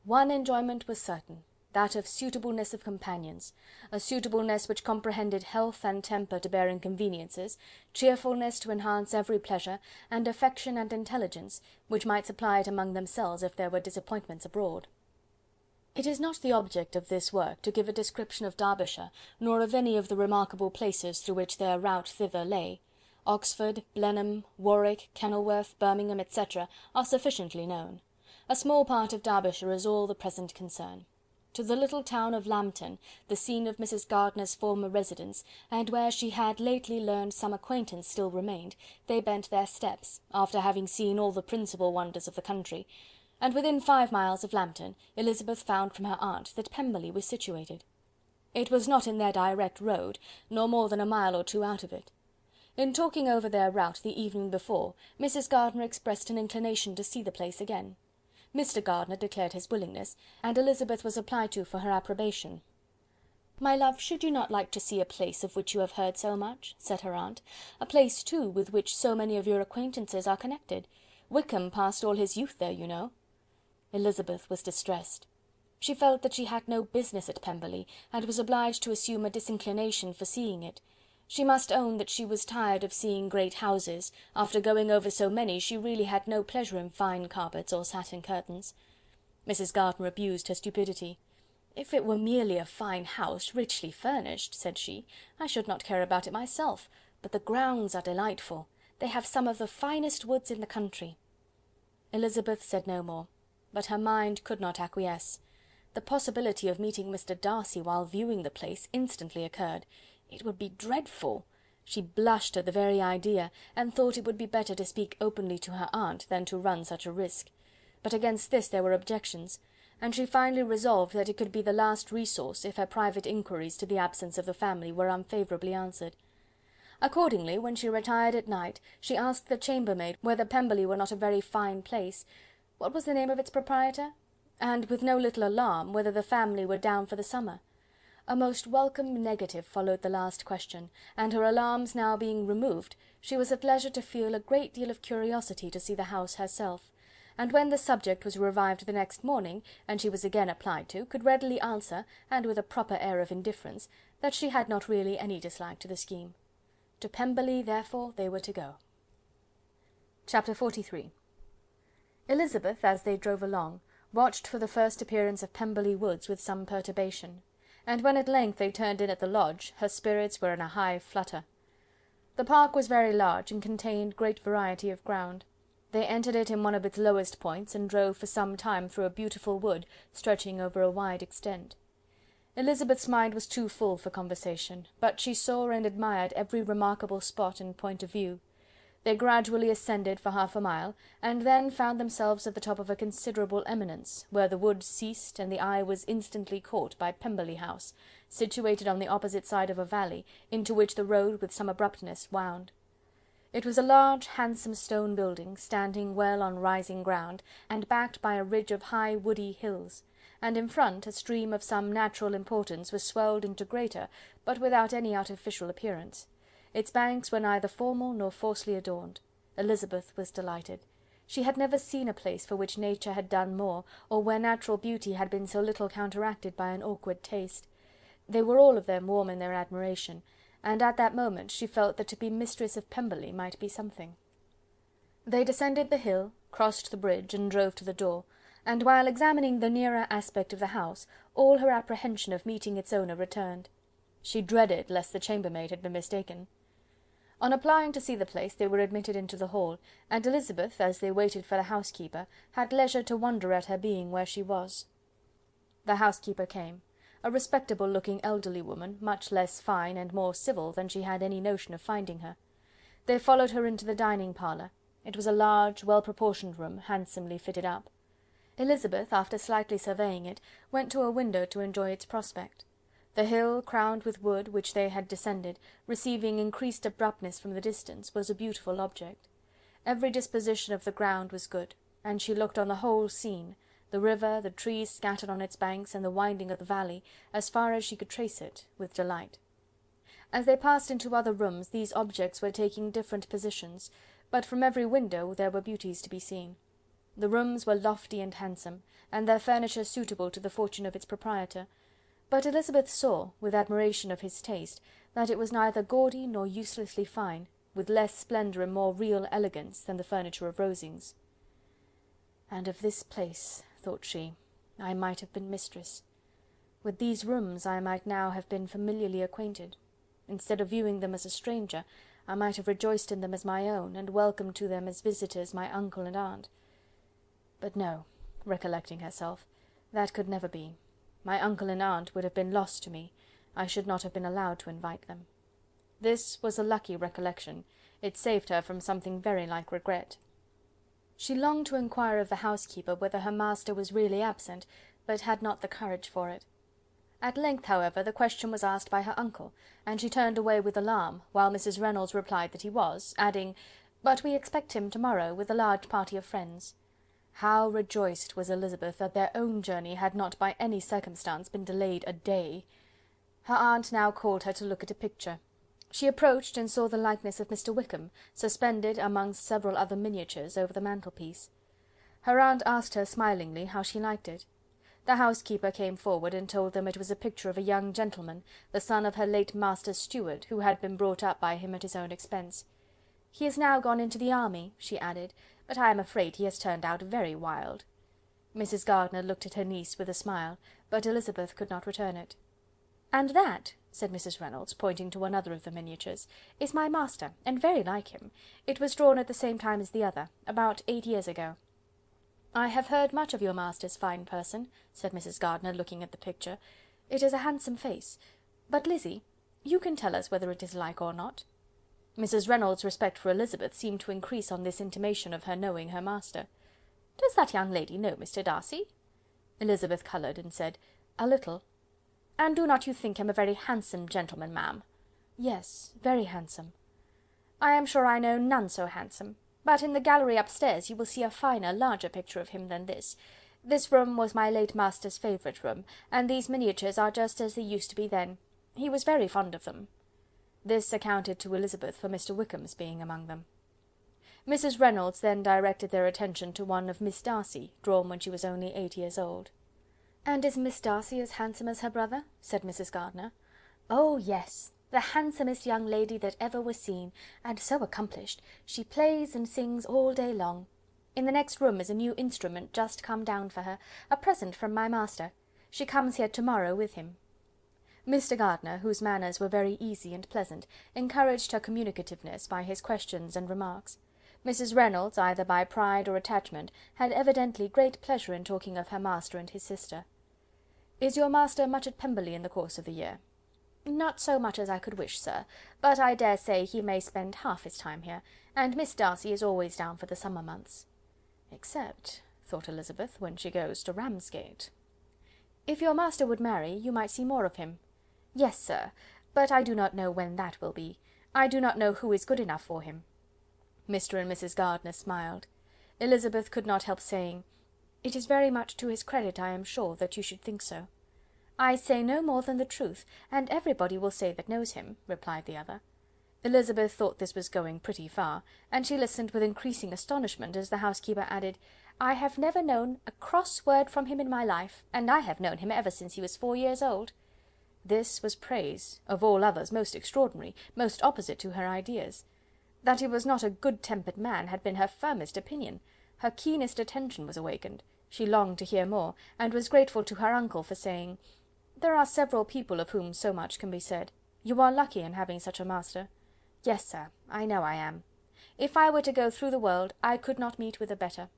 A: One enjoyment was certain, that of suitableness of companions, a suitableness which comprehended health and temper to bear inconveniences, cheerfulness to enhance every pleasure, and affection and intelligence, which might supply it among themselves if there were disappointments abroad. It is not the object of this work to give a description of Derbyshire, nor of any of the remarkable places through which their route thither lay. Oxford, Blenheim, Warwick, Kenilworth, Birmingham, etc., are sufficiently known. A small part of Derbyshire is all the present concern. To the little town of Lambton, the scene of Mrs. Gardiner's former residence, and where she had lately learned some acquaintance still remained, they bent their steps, after having seen all the principal wonders of the country, and within 5 miles of Lambton, Elizabeth found from her aunt that Pemberley was situated. It was not in their direct road, nor more than a mile or 2 out of it. In talking over their route the evening before, Mrs. Gardiner expressed an inclination to see the place again. Mr. Gardiner declared his willingness, and Elizabeth was applied to for her approbation. "My love, should you not like to see a place of which you have heard so much?" said her aunt. "A place, too, with which so many of your acquaintances are connected. Wickham passed all his youth there, you know." Elizabeth was distressed. She felt that she had no business at Pemberley, and was obliged to assume a disinclination for seeing it. She must own that she was tired of seeing great houses. After going over so many, she really had no pleasure in fine carpets or satin curtains. Mrs. Gardiner abused her stupidity. "If it were merely a fine house, richly furnished," said she, "I should not care about it myself, but the grounds are delightful. They have some of the finest woods in the country." Elizabeth said no more, but her mind could not acquiesce. The possibility of meeting Mr. Darcy while viewing the place instantly occurred. It would be dreadful. She blushed at the very idea, and thought it would be better to speak openly to her aunt than to run such a risk. But against this there were objections, and she finally resolved that it could be the last resource if her private inquiries to the absence of the family were unfavourably answered. Accordingly, when she retired at night, she asked the chambermaid whether Pemberley were not a very fine place. What was the name of its proprietor? And, with no little alarm, whether the family were down for the summer. A most welcome negative followed the last question, and her alarms now being removed, she was at leisure to feel a great deal of curiosity to see the house herself, and when the subject was revived the next morning, and she was again applied to, could readily answer, and with a proper air of indifference, that she had not really any dislike to the scheme. To Pemberley, therefore, they were to go. Chapter 43. Elizabeth, as they drove along, watched for the first appearance of Pemberley Woods with some perturbation, and when at length they turned in at the lodge, her spirits were in a high flutter. The park was very large, and contained great variety of ground. They entered it in one of its lowest points, and drove for some time through a beautiful wood, stretching over a wide extent. Elizabeth's mind was too full for conversation, but she saw and admired every remarkable spot and point of view. They gradually ascended for half a mile, and then found themselves at the top of a considerable eminence, where the wood ceased, and the eye was instantly caught by Pemberley House, situated on the opposite side of a valley, into which the road with some abruptness wound. It was a large, handsome stone building, standing well on rising ground, and backed by a ridge of high woody hills, and in front a stream of some natural importance was swelled into greater, but without any artificial appearance. Its banks were neither formal nor falsely adorned. Elizabeth was delighted. She had never seen a place for which nature had done more, or where natural beauty had been so little counteracted by an awkward taste. They were all of them warm in their admiration, and at that moment she felt that to be mistress of Pemberley might be something. They descended the hill, crossed the bridge, and drove to the door, and while examining the nearer aspect of the house, all her apprehension of meeting its owner returned. She dreaded lest the chambermaid had been mistaken. On applying to see the place, they were admitted into the hall, and Elizabeth, as they waited for the housekeeper, had leisure to wonder at her being where she was. The housekeeper came, a respectable-looking elderly woman, much less fine and more civil than she had any notion of finding her. They followed her into the dining parlour. It was a large, well-proportioned room, handsomely fitted up. Elizabeth, after slightly surveying it, went to a window to enjoy its prospect. The hill, crowned with wood, which they had descended, receiving increased abruptness from the distance, was a beautiful object. Every disposition of the ground was good, and she looked on the whole scene, the river, the trees scattered on its banks, and the winding of the valley, as far as she could trace it, with delight. As they passed into other rooms, these objects were taking different positions, but from every window there were beauties to be seen. The rooms were lofty and handsome, and their furniture suitable to the fortune of its proprietor, but Elizabeth saw, with admiration of his taste, that it was neither gaudy nor uselessly fine, with less splendour and more real elegance than the furniture of Rosings. "And of this place," thought she, "I might have been mistress. With these rooms I might now have been familiarly acquainted. Instead of viewing them as a stranger, I might have rejoiced in them as my own, and welcomed to them as visitors my uncle and aunt. But no," recollecting herself, "that could never be. My uncle and aunt would have been lost to me. I should not have been allowed to invite them." This was a lucky recollection. It saved her from something very like regret. She longed to inquire of the housekeeper whether her master was really absent, but had not the courage for it. At length, however, the question was asked by her uncle, and she turned away with alarm, while Mrs. Reynolds replied that he was, adding, "But we expect him to-morrow, with a large party of friends." How rejoiced was Elizabeth that their own journey had not by any circumstance been delayed a day! Her aunt now called her to look at a picture. She approached and saw the likeness of Mr. Wickham, suspended amongst several other miniatures, over the mantelpiece. Her aunt asked her smilingly how she liked it. The housekeeper came forward and told them it was a picture of a young gentleman, the son of her late master's steward, who had been brought up by him at his own expense. "He is now gone into the army," she added, "but I am afraid he has turned out very wild." Mrs. Gardiner looked at her niece with a smile, but Elizabeth could not return it. "And that," said Mrs. Reynolds, pointing to another of the miniatures, "is my master, and very like him. It was drawn at the same time as the other, about 8 years ago." "I have heard much of your master's fine person," said Mrs. Gardiner, looking at the picture. "It is a handsome face. But, Lizzy, you can tell us whether it is like or not." Mrs. Reynolds' respect for Elizabeth seemed to increase on this intimation of her knowing her master. "Does that young lady know Mr. Darcy?" Elizabeth coloured, and said, "A little." "And do not you think him a very handsome gentleman, ma'am?" "Yes, very handsome." "I am sure I know none so handsome. But in the gallery upstairs you will see a finer, larger picture of him than this. This room was my late master's favourite room, and these miniatures are just as they used to be then. He was very fond of them." This accounted to Elizabeth for Mr. Wickham's being among them. Mrs. Reynolds then directed their attention to one of Miss Darcy, drawn when she was only 8 years old. "And is Miss Darcy as handsome as her brother?" said Mrs. Gardiner. "Oh, yes! The handsomest young lady that ever was seen, and so accomplished. She plays and sings all day long. In the next room is a new instrument just come down for her, a present from my master. She comes here to-morrow with him." Mr. Gardiner, whose manners were very easy and pleasant, encouraged her communicativeness by his questions and remarks. Mrs. Reynolds, either by pride or attachment, had evidently great pleasure in talking of her master and his sister. "Is your master much at Pemberley in the course of the year?" "Not so much as I could wish, sir, but I dare say he may spend half his time here, and Miss Darcy is always down for the summer months." "Except," thought Elizabeth, "when she goes to Ramsgate." "If your master would marry, you might see more of him." "Yes, sir, but I do not know when that will be. I do not know who is good enough for him." Mr. and Mrs. Gardiner smiled. Elizabeth could not help saying, "It is very much to his credit, I am sure, that you should think so." "I say no more than the truth, and everybody will say that knows him," replied the other. Elizabeth thought this was going pretty far, and she listened with increasing astonishment as the housekeeper added, "I have never known a cross word from him in my life, and I have known him ever since he was 4 years old." This was praise, of all others most extraordinary, most opposite to her ideas. That he was not a good-tempered man had been her firmest opinion. Her keenest attention was awakened. She longed to hear more, and was grateful to her uncle for saying, "There are several people of whom so much can be said. You are lucky in having such a master." "Yes, sir, I know I am. If I were to go through the world, I could not meet with a better.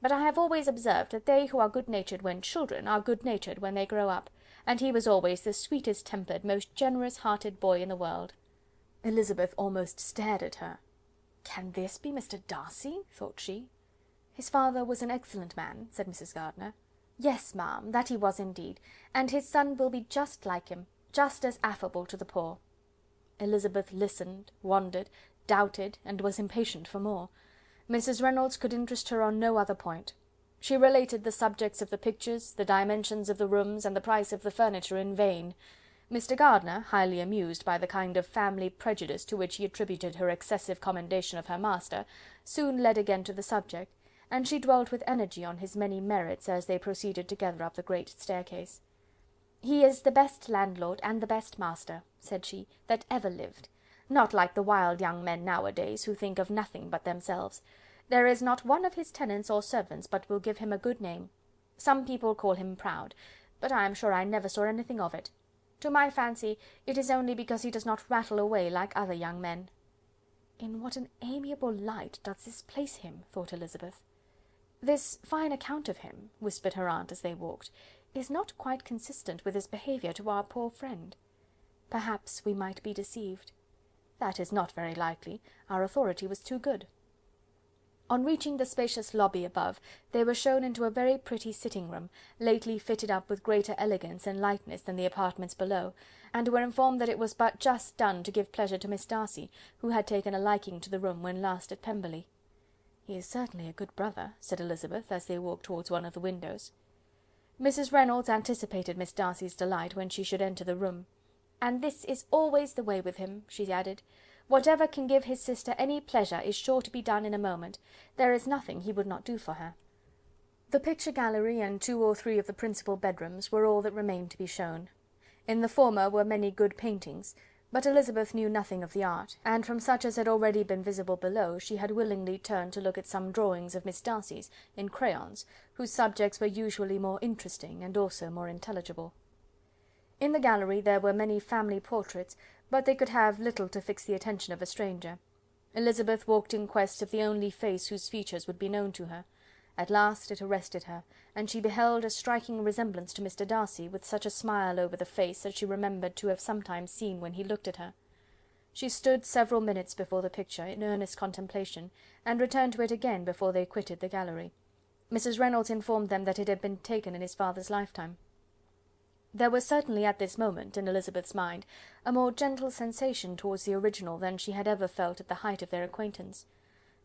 A: But I have always observed that they who are good-natured when children are good-natured when they grow up, and he was always the sweetest-tempered, most generous-hearted boy in the world." Elizabeth almost stared at her. "Can this be Mr. Darcy?" thought she. "His father was an excellent man," said Mrs. Gardiner. "Yes, ma'am, that he was indeed, and his son will be just like him, just as affable to the poor." Elizabeth listened, wondered, doubted, and was impatient for more. Mrs. Reynolds could interest her on no other point. She related the subjects of the pictures, the dimensions of the rooms, and the price of the furniture in vain. Mr. Gardiner, highly amused by the kind of family prejudice to which he attributed her excessive commendation of her master, soon led again to the subject, and she dwelt with energy on his many merits as they proceeded together up the great staircase. "He is the best landlord and the best master," said she, "that ever lived. Not like the wild young men nowadays, who think of nothing but themselves. There is not one of his tenants or servants but will give him a good name. Some people call him proud, but I am sure I never saw anything of it. To my fancy, it is only because he does not rattle away like other young men." "In what an amiable light does this place him," thought Elizabeth. "This fine account of him," whispered her aunt as they walked, "is not quite consistent with his behaviour to our poor friend. Perhaps we might be deceived. That is not very likely, our authority was too good." On reaching the spacious lobby above, they were shown into a very pretty sitting-room, lately fitted up with greater elegance and lightness than the apartments below, and were informed that it was but just done to give pleasure to Miss Darcy, who had taken a liking to the room when last at Pemberley. "He is certainly a good brother," said Elizabeth, as they walked towards one of the windows. Mrs. Reynolds anticipated Miss Darcy's delight when she should enter the room. "And this is always the way with him," she added. "Whatever can give his sister any pleasure is sure to be done in a moment. There is nothing he would not do for her." The picture gallery and 2 or 3 of the principal bedrooms were all that remained to be shown. In the former were many good paintings, but Elizabeth knew nothing of the art, and from such as had already been visible below, she had willingly turned to look at some drawings of Miss Darcy's, in crayons, whose subjects were usually more interesting and also more intelligible. In the gallery there were many family portraits, but they could have little to fix the attention of a stranger. Elizabeth walked in quest of the only face whose features would be known to her. At last it arrested her, and she beheld a striking resemblance to Mr. Darcy, with such a smile over the face as she remembered to have sometimes seen when he looked at her. She stood several minutes before the picture, in earnest contemplation, and returned to it again before they quitted the gallery. Mrs. Reynolds informed them that it had been taken in his father's lifetime. There was certainly at this moment, in Elizabeth's mind, a more gentle sensation towards the original than she had ever felt at the height of their acquaintance.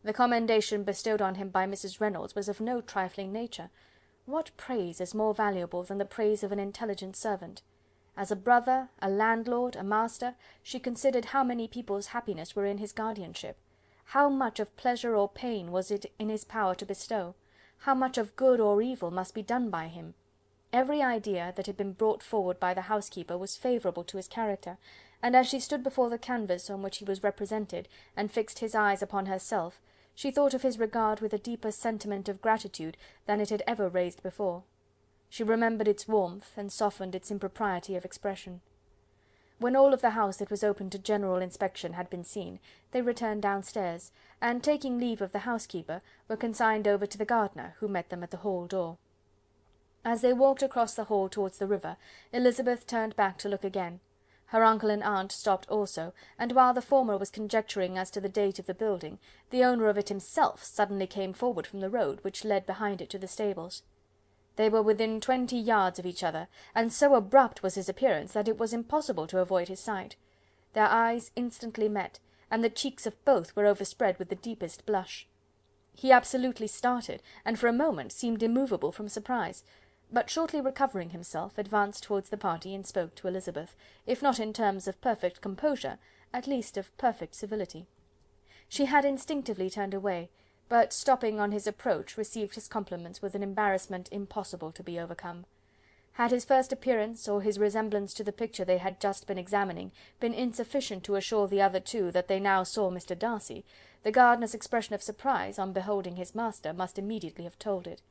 A: The commendation bestowed on him by Mrs. Reynolds was of no trifling nature. What praise is more valuable than the praise of an intelligent servant? As a brother, a landlord, a master, she considered how many people's happiness were in his guardianship. How much of pleasure or pain was it in his power to bestow? How much of good or evil must be done by him? Every idea that had been brought forward by the housekeeper was favourable to his character, and as she stood before the canvas on which he was represented, and fixed his eyes upon herself, She thought of his regard with a deeper sentiment of gratitude than it had ever raised before. She remembered its warmth, and softened its impropriety of expression. When all of the house that was open to general inspection had been seen, they returned downstairs, and taking leave of the housekeeper, were consigned over to the gardener, who met them at the hall door. As they walked across the hall towards the river, Elizabeth turned back to look again. Her uncle and aunt stopped also, and while the former was conjecturing as to the date of the building, the owner of it himself suddenly came forward from the road which led behind it to the stables. They were within 20 yards of each other, and so abrupt was his appearance that it was impossible to avoid his sight. Their eyes instantly met, and the cheeks of both were overspread with the deepest blush. He absolutely started, and for a moment seemed immovable from surprise, but shortly recovering himself, advanced towards the party and spoke to Elizabeth, if not in terms of perfect composure, at least of perfect civility. She had instinctively turned away, but stopping on his approach, received his compliments with an embarrassment impossible to be overcome. Had his first appearance, or his resemblance to the picture they had just been examining, been insufficient to assure the other two that they now saw Mr. Darcy, the gardener's expression of surprise, on beholding his master, must immediately have told it.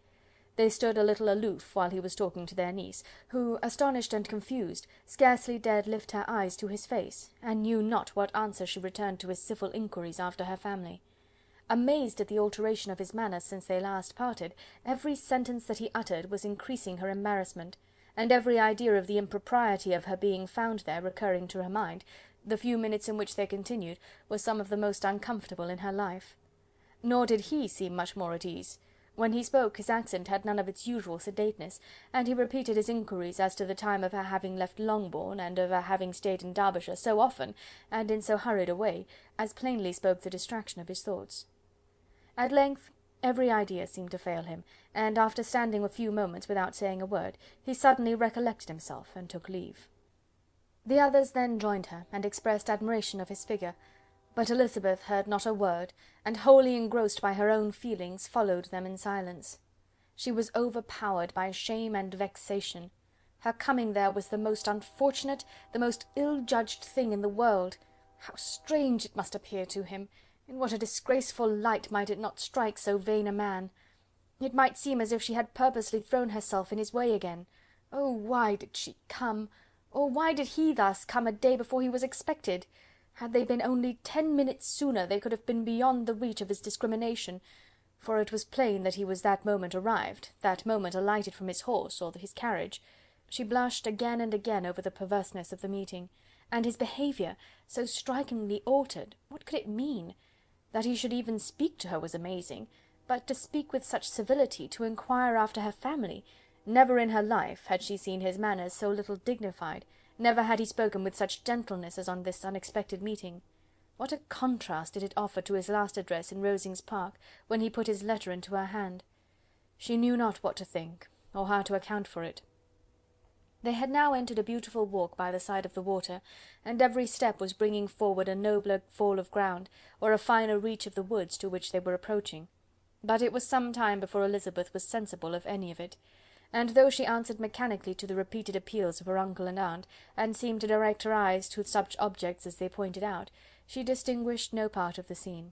A: They stood a little aloof while he was talking to their niece, who, astonished and confused, scarcely dared lift her eyes to his face, and knew not what answer she returned to his civil inquiries after her family. Amazed at the alteration of his manner since they last parted, every sentence that he uttered was increasing her embarrassment, and every idea of the impropriety of her being found there recurring to her mind, the few minutes in which they continued were some of the most uncomfortable in her life. Nor did he seem much more at ease. When he spoke, his accent had none of its usual sedateness, and he repeated his inquiries as to the time of her having left Longbourn, and of her having stayed in Derbyshire so often, and in so hurried a way, as plainly spoke the distraction of his thoughts. At length every idea seemed to fail him, and after standing a few moments without saying a word, he suddenly recollected himself, and took leave. The others then joined her, and expressed admiration of his figure, but Elizabeth heard not a word, and wholly engrossed by her own feelings, followed them in silence. She was overpowered by shame and vexation. Her coming there was the most unfortunate, the most ill-judged thing in the world. How strange it must appear to him! In what a disgraceful light might it not strike so vain a man! It might seem as if she had purposely thrown herself in his way again. Oh, why did she come? Or why did he thus come a day before he was expected? Had they been only 10 minutes sooner, they could have been beyond the reach of his discrimination, for it was plain that he was that moment arrived, that moment alighted from his horse, or his carriage. She blushed again and again over the perverseness of the meeting, and his behaviour, so strikingly altered, what could it mean? That he should even speak to her was amazing, but to speak with such civility, to inquire after her family, never in her life had she seen his manners so little dignified, never had he spoken with such gentleness as on this unexpected meeting. What a contrast did it offer to his last address in Rosings Park, when he put his letter into her hand! She knew not what to think, or how to account for it. They had now entered a beautiful walk by the side of the water, and every step was bringing forward a nobler fall of ground, or a finer reach of the woods to which they were approaching. But it was some time before Elizabeth was sensible of any of it, and though she answered mechanically to the repeated appeals of her uncle and aunt, and seemed to direct her eyes to such objects as they pointed out, she distinguished no part of the scene.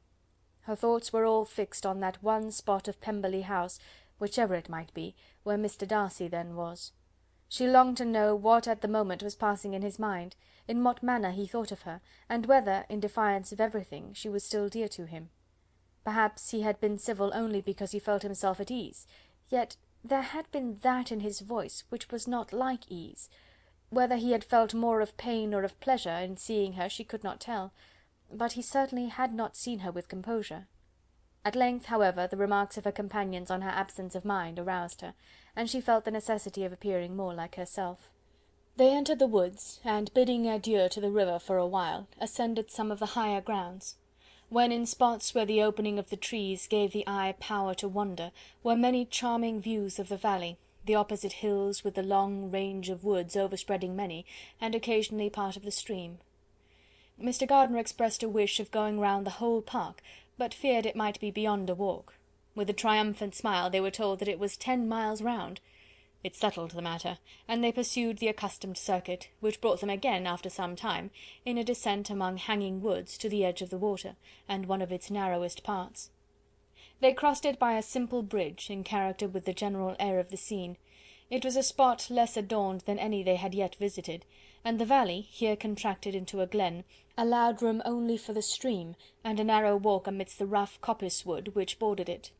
A: Her thoughts were all fixed on that one spot of Pemberley House, whichever it might be, where Mr. Darcy then was. She longed to know what at the moment was passing in his mind, in what manner he thought of her, and whether, in defiance of everything, she was still dear to him. Perhaps he had been civil only because he felt himself at ease, yet there had been that in his voice which was not like ease. Whether he had felt more of pain or of pleasure in seeing her she could not tell, but he certainly had not seen her with composure. At length, however, the remarks of her companions on her absence of mind aroused her, and she felt the necessity of appearing more like herself. They entered the woods, and bidding adieu to the river for a while, ascended some of the higher grounds. When in spots where the opening of the trees gave the eye power to wander, were many charming views of the valley, the opposite hills with the long range of woods overspreading many, and occasionally part of the stream. Mr. Gardiner expressed a wish of going round the whole park, but feared it might be beyond a walk. With a triumphant smile they were told that it was 10 miles round. It settled the matter, and they pursued the accustomed circuit, which brought them again, after some time, in a descent among hanging woods, to the edge of the water, and one of its narrowest parts. They crossed it by a simple bridge, in character with the general air of the scene. It was a spot less adorned than any they had yet visited, and the valley, here contracted into a glen, allowed room only for the stream, and a narrow walk amidst the rough coppice wood which bordered it.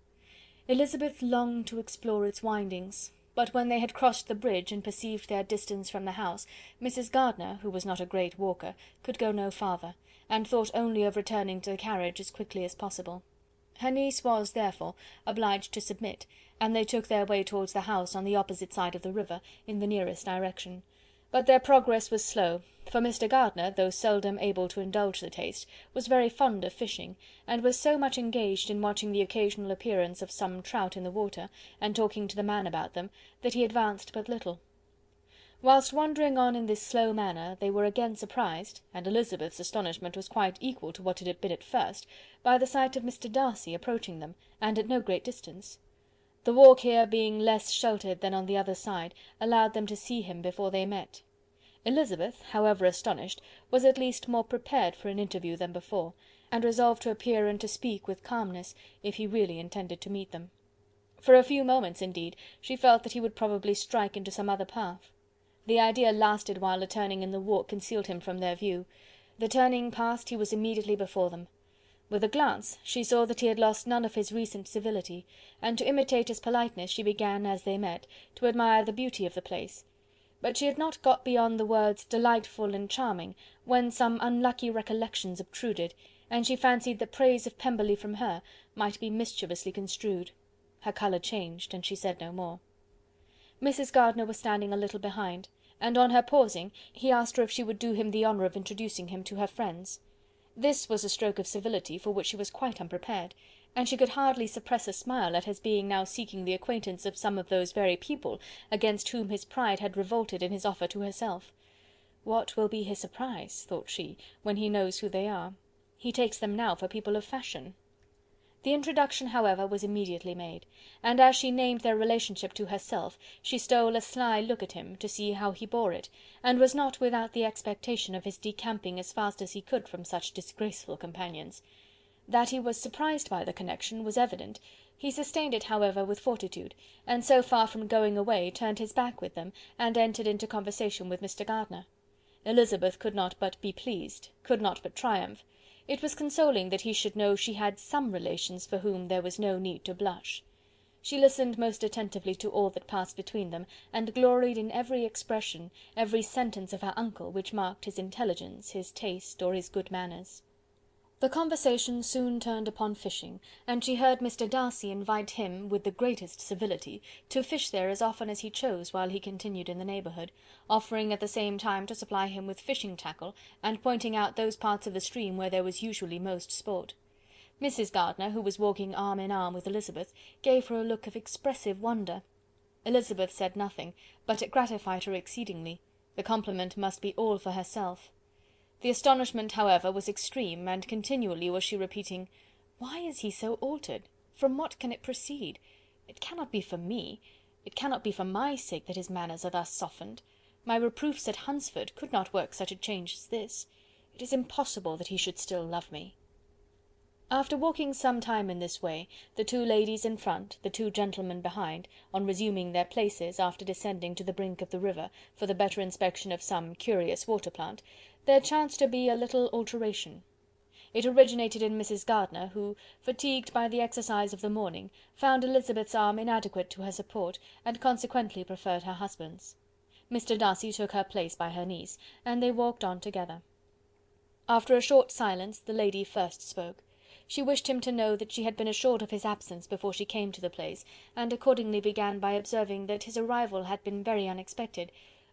A: Elizabeth longed to explore its windings, but when they had crossed the bridge and perceived their distance from the house, Mrs. Gardiner, who was not a great walker, could go no farther, and thought only of returning to the carriage as quickly as possible. Her niece was, therefore, obliged to submit, and they took their way towards the house on the opposite side of the river, in the nearest direction. But their progress was slow, for Mr. Gardiner, though seldom able to indulge the taste, was very fond of fishing, and was so much engaged in watching the occasional appearance of some trout in the water, and talking to the man about them, that he advanced but little. Whilst wandering on in this slow manner, they were again surprised, and Elizabeth's astonishment was quite equal to what it had been at first, by the sight of Mr. Darcy approaching them, and at no great distance. The walk here being less sheltered than on the other side, allowed them to see him before they met. Elizabeth, however astonished, was at least more prepared for an interview than before, and resolved to appear and to speak with calmness, if he really intended to meet them. For a few moments, indeed, she felt that he would probably strike into some other path. The idea lasted while a turning in the walk concealed him from their view. The turning past, he was immediately before them. With a glance she saw that he had lost none of his recent civility, and to imitate his politeness she began, as they met, to admire the beauty of the place. But she had not got beyond the words delightful and charming, when some unlucky recollections obtruded, and she fancied that praise of Pemberley from her might be mischievously construed. Her colour changed, and she said no more. Mrs. Gardiner was standing a little behind, and on her pausing, he asked her if she would do him the honour of introducing him to her friends. This was a stroke of civility for which she was quite unprepared, and she could hardly suppress a smile at his being now seeking the acquaintance of some of those very people against whom his pride had revolted in his offer to herself. What will be his surprise, thought she, when he knows who they are? He takes them now for people of fashion. The introduction, however, was immediately made, and as she named their relationship to herself, she stole a sly look at him, to see how he bore it, and was not without the expectation of his decamping as fast as he could from such disgraceful companions. That he was surprised by the connection was evident. He sustained it, however, with fortitude, and so far from going away, turned his back with them, and entered into conversation with Mr. Gardiner. Elizabeth could not but be pleased, could not but triumph. It was consoling that he should know she had some relations for whom there was no need to blush. She listened most attentively to all that passed between them, and gloried in every expression, every sentence of her uncle which marked his intelligence, his taste, or his good manners. The conversation soon turned upon fishing, and she heard Mr. Darcy invite him, with the greatest civility, to fish there as often as he chose while he continued in the neighbourhood, offering at the same time to supply him with fishing tackle, and pointing out those parts of the stream where there was usually most sport. Mrs. Gardiner, who was walking arm in arm with Elizabeth, gave her a look of expressive wonder. Elizabeth said nothing, but it gratified her exceedingly. The compliment must be all for herself. The astonishment, however, was extreme, and continually was she repeating, "Why is he so altered? From what can it proceed? It cannot be for me, it cannot be for my sake that his manners are thus softened. My reproofs at Hunsford could not work such a change as this. It is impossible that he should still love me." After walking some time in this way, the two ladies in front, the two gentlemen behind, on resuming their places, after descending to the brink of the river, for the better inspection of some curious water plant, there chanced to be a little alteration. It originated in Mrs. Gardiner, who, fatigued by the exercise of the morning, found Elizabeth's arm inadequate to her support, and consequently preferred her husband's. Mr. Darcy took her place by her niece, and they walked on together. After a short silence, the lady first spoke. She wished him to know that she had been assured of his absence before she came to the place, and accordingly began by observing that his arrival had been very unexpected,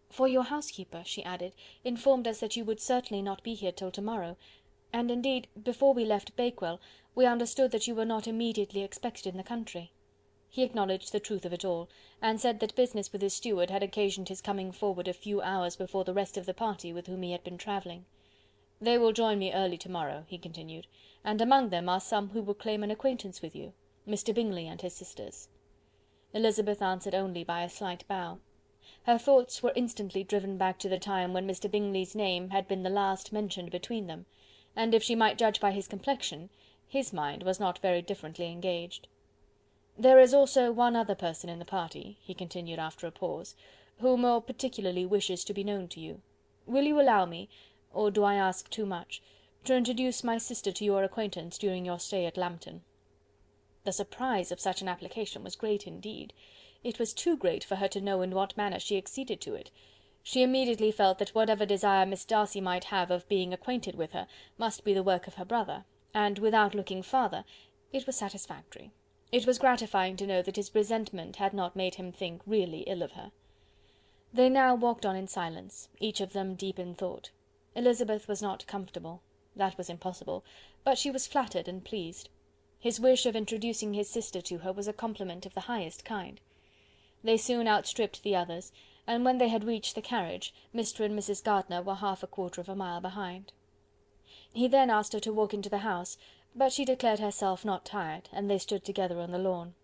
A: "for your housekeeper," she added, "informed us that you would certainly not be here till to-morrow, and indeed, before we left Bakewell, we understood that you were not immediately expected in the country." He acknowledged the truth of it all, and said that business with his steward had occasioned his coming forward a few hours before the rest of the party with whom he had been travelling. "They will join me early to-morrow," he continued, "and among them are some who will claim an acquaintance with you, Mr. Bingley and his sisters." Elizabeth answered only by a slight bow. Her thoughts were instantly driven back to the time when Mr. Bingley's name had been the last mentioned between them, and if she might judge by his complexion, his mind was not very differently engaged. There is also one other person in the party," he continued after a pause, "who more particularly wishes to be known to you. Will you allow me, or do I ask too much, to introduce my sister to your acquaintance during your stay at Lambton?" The surprise of such an application was great indeed. It was too great for her to know in what manner she acceded to it. She immediately felt that whatever desire Miss Darcy might have of being acquainted with her must be the work of her brother, and, without looking farther, it was satisfactory. It was gratifying to know that his resentment had not made him think really ill of her. They now walked on in silence, each of them deep in thought. Elizabeth was not comfortable. That was impossible, but she was flattered and pleased. His wish of introducing his sister to her was a compliment of the highest kind. They soon outstripped the others, and when they had reached the carriage, Mr. and Mrs. Gardiner were half a quarter of a mile behind. He then asked her to walk into the house, but she declared herself not tired, and they stood together on the lawn.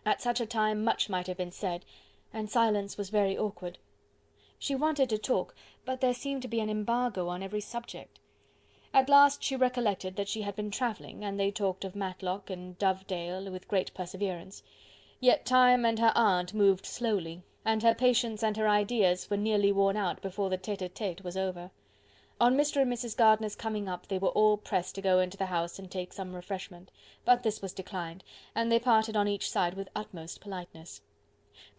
A: At such a time much might have been said, and silence was very awkward. She wanted to talk, but there seemed to be an embargo on every subject. At last she recollected that she had been travelling, and they talked of Matlock and Dovedale with great perseverance. Yet time and her aunt moved slowly, and her patience and her ideas were nearly worn out before the tete-a-tete was over. On Mr. and Mrs. Gardiner's coming up, they were all pressed to go into the house and take some refreshment, but this was declined, and they parted on each side with utmost politeness.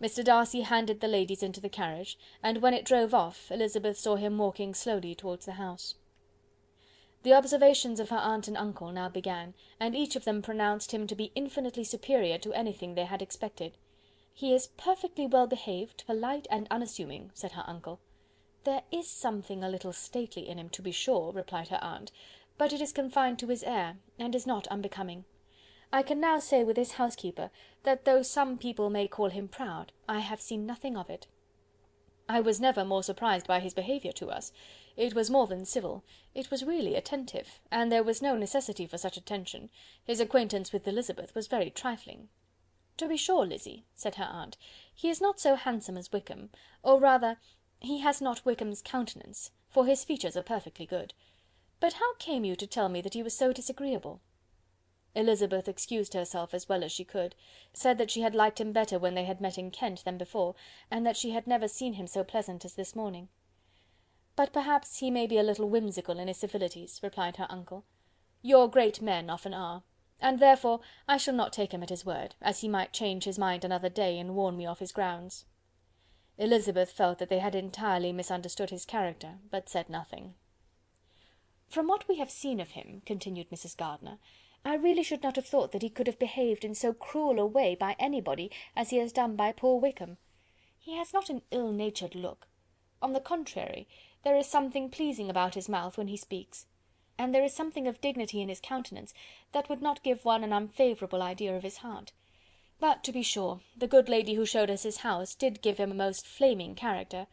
A: Mr. Darcy handed the ladies into the carriage, and when it drove off, Elizabeth saw him walking slowly towards the house. The observations of her aunt and uncle now began, and each of them pronounced him to be infinitely superior to anything they had expected. "He is perfectly well behaved, polite, and unassuming," said her uncle. "There is something a little stately in him, to be sure," replied her aunt, "but it is confined to his air, and is not unbecoming. I can now say with his housekeeper, that though some people may call him proud, I have seen nothing of it. I was never more surprised by his behaviour to us. It was more than civil, it was really attentive, and there was no necessity for such attention. His acquaintance with Elizabeth was very trifling." "To be sure, Lizzy," said her aunt, "he is not so handsome as Wickham, or rather, he has not Wickham's countenance, for his features are perfectly good. But how came you to tell me that he was so disagreeable?" Elizabeth excused herself as well as she could, said that she had liked him better when they had met in Kent than before, and that she had never seen him so pleasant as this morning. "But perhaps he may be a little whimsical in his civilities," replied her uncle. "Your great men often are, and therefore I shall not take him at his word, as he might change his mind another day and warn me off his grounds." Elizabeth felt that they had entirely misunderstood his character, but said nothing. "From what we have seen of him," continued Mrs. Gardiner, "I really should not have thought that he could have behaved in so cruel a way by anybody as he has done by poor Wickham. He has not an ill-natured look. On the contrary, there is something pleasing about his mouth when he speaks, and there is something of dignity in his countenance that would not give one an unfavourable idea of his heart. But, to be sure, the good lady who showed us his house did give him a most flaming character.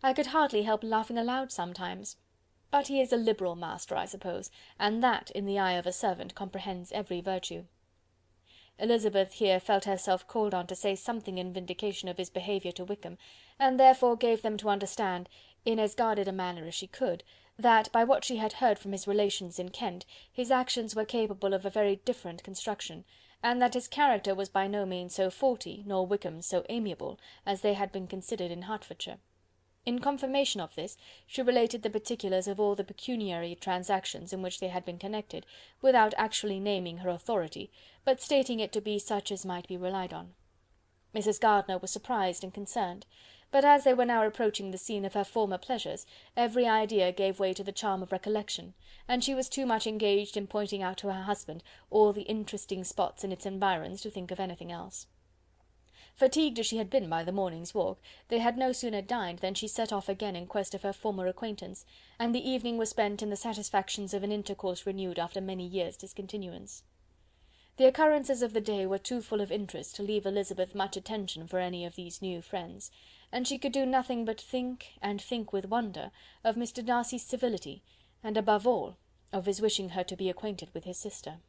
A: I could hardly help laughing aloud sometimes. But he is a liberal master, I suppose, and that, in the eye of a servant, comprehends every virtue." Elizabeth here felt herself called on to say something in vindication of his behaviour to Wickham, and therefore gave them to understand, in as guarded a manner as she could, that, by what she had heard from his relations in Kent, his actions were capable of a very different construction, and that his character was by no means so faulty, nor Wickham's so amiable, as they had been considered in Hertfordshire. In confirmation of this, she related the particulars of all the pecuniary transactions in which they had been connected, without actually naming her authority, but stating it to be such as might be relied on. Mrs. Gardiner was surprised and concerned, but as they were now approaching the scene of her former pleasures, every idea gave way to the charm of recollection, and she was too much engaged in pointing out to her husband all the interesting spots in its environs to think of anything else. Fatigued as she had been by the morning's walk, they had no sooner dined than she set off again in quest of her former acquaintance, and the evening was spent in the satisfactions of an intercourse renewed after many years' discontinuance. The occurrences of the day were too full of interest to leave Elizabeth much attention for any of these new friends, and she could do nothing but think, and think with wonder, of Mr. Darcy's civility, and above all, of his wishing her to be acquainted with his sister.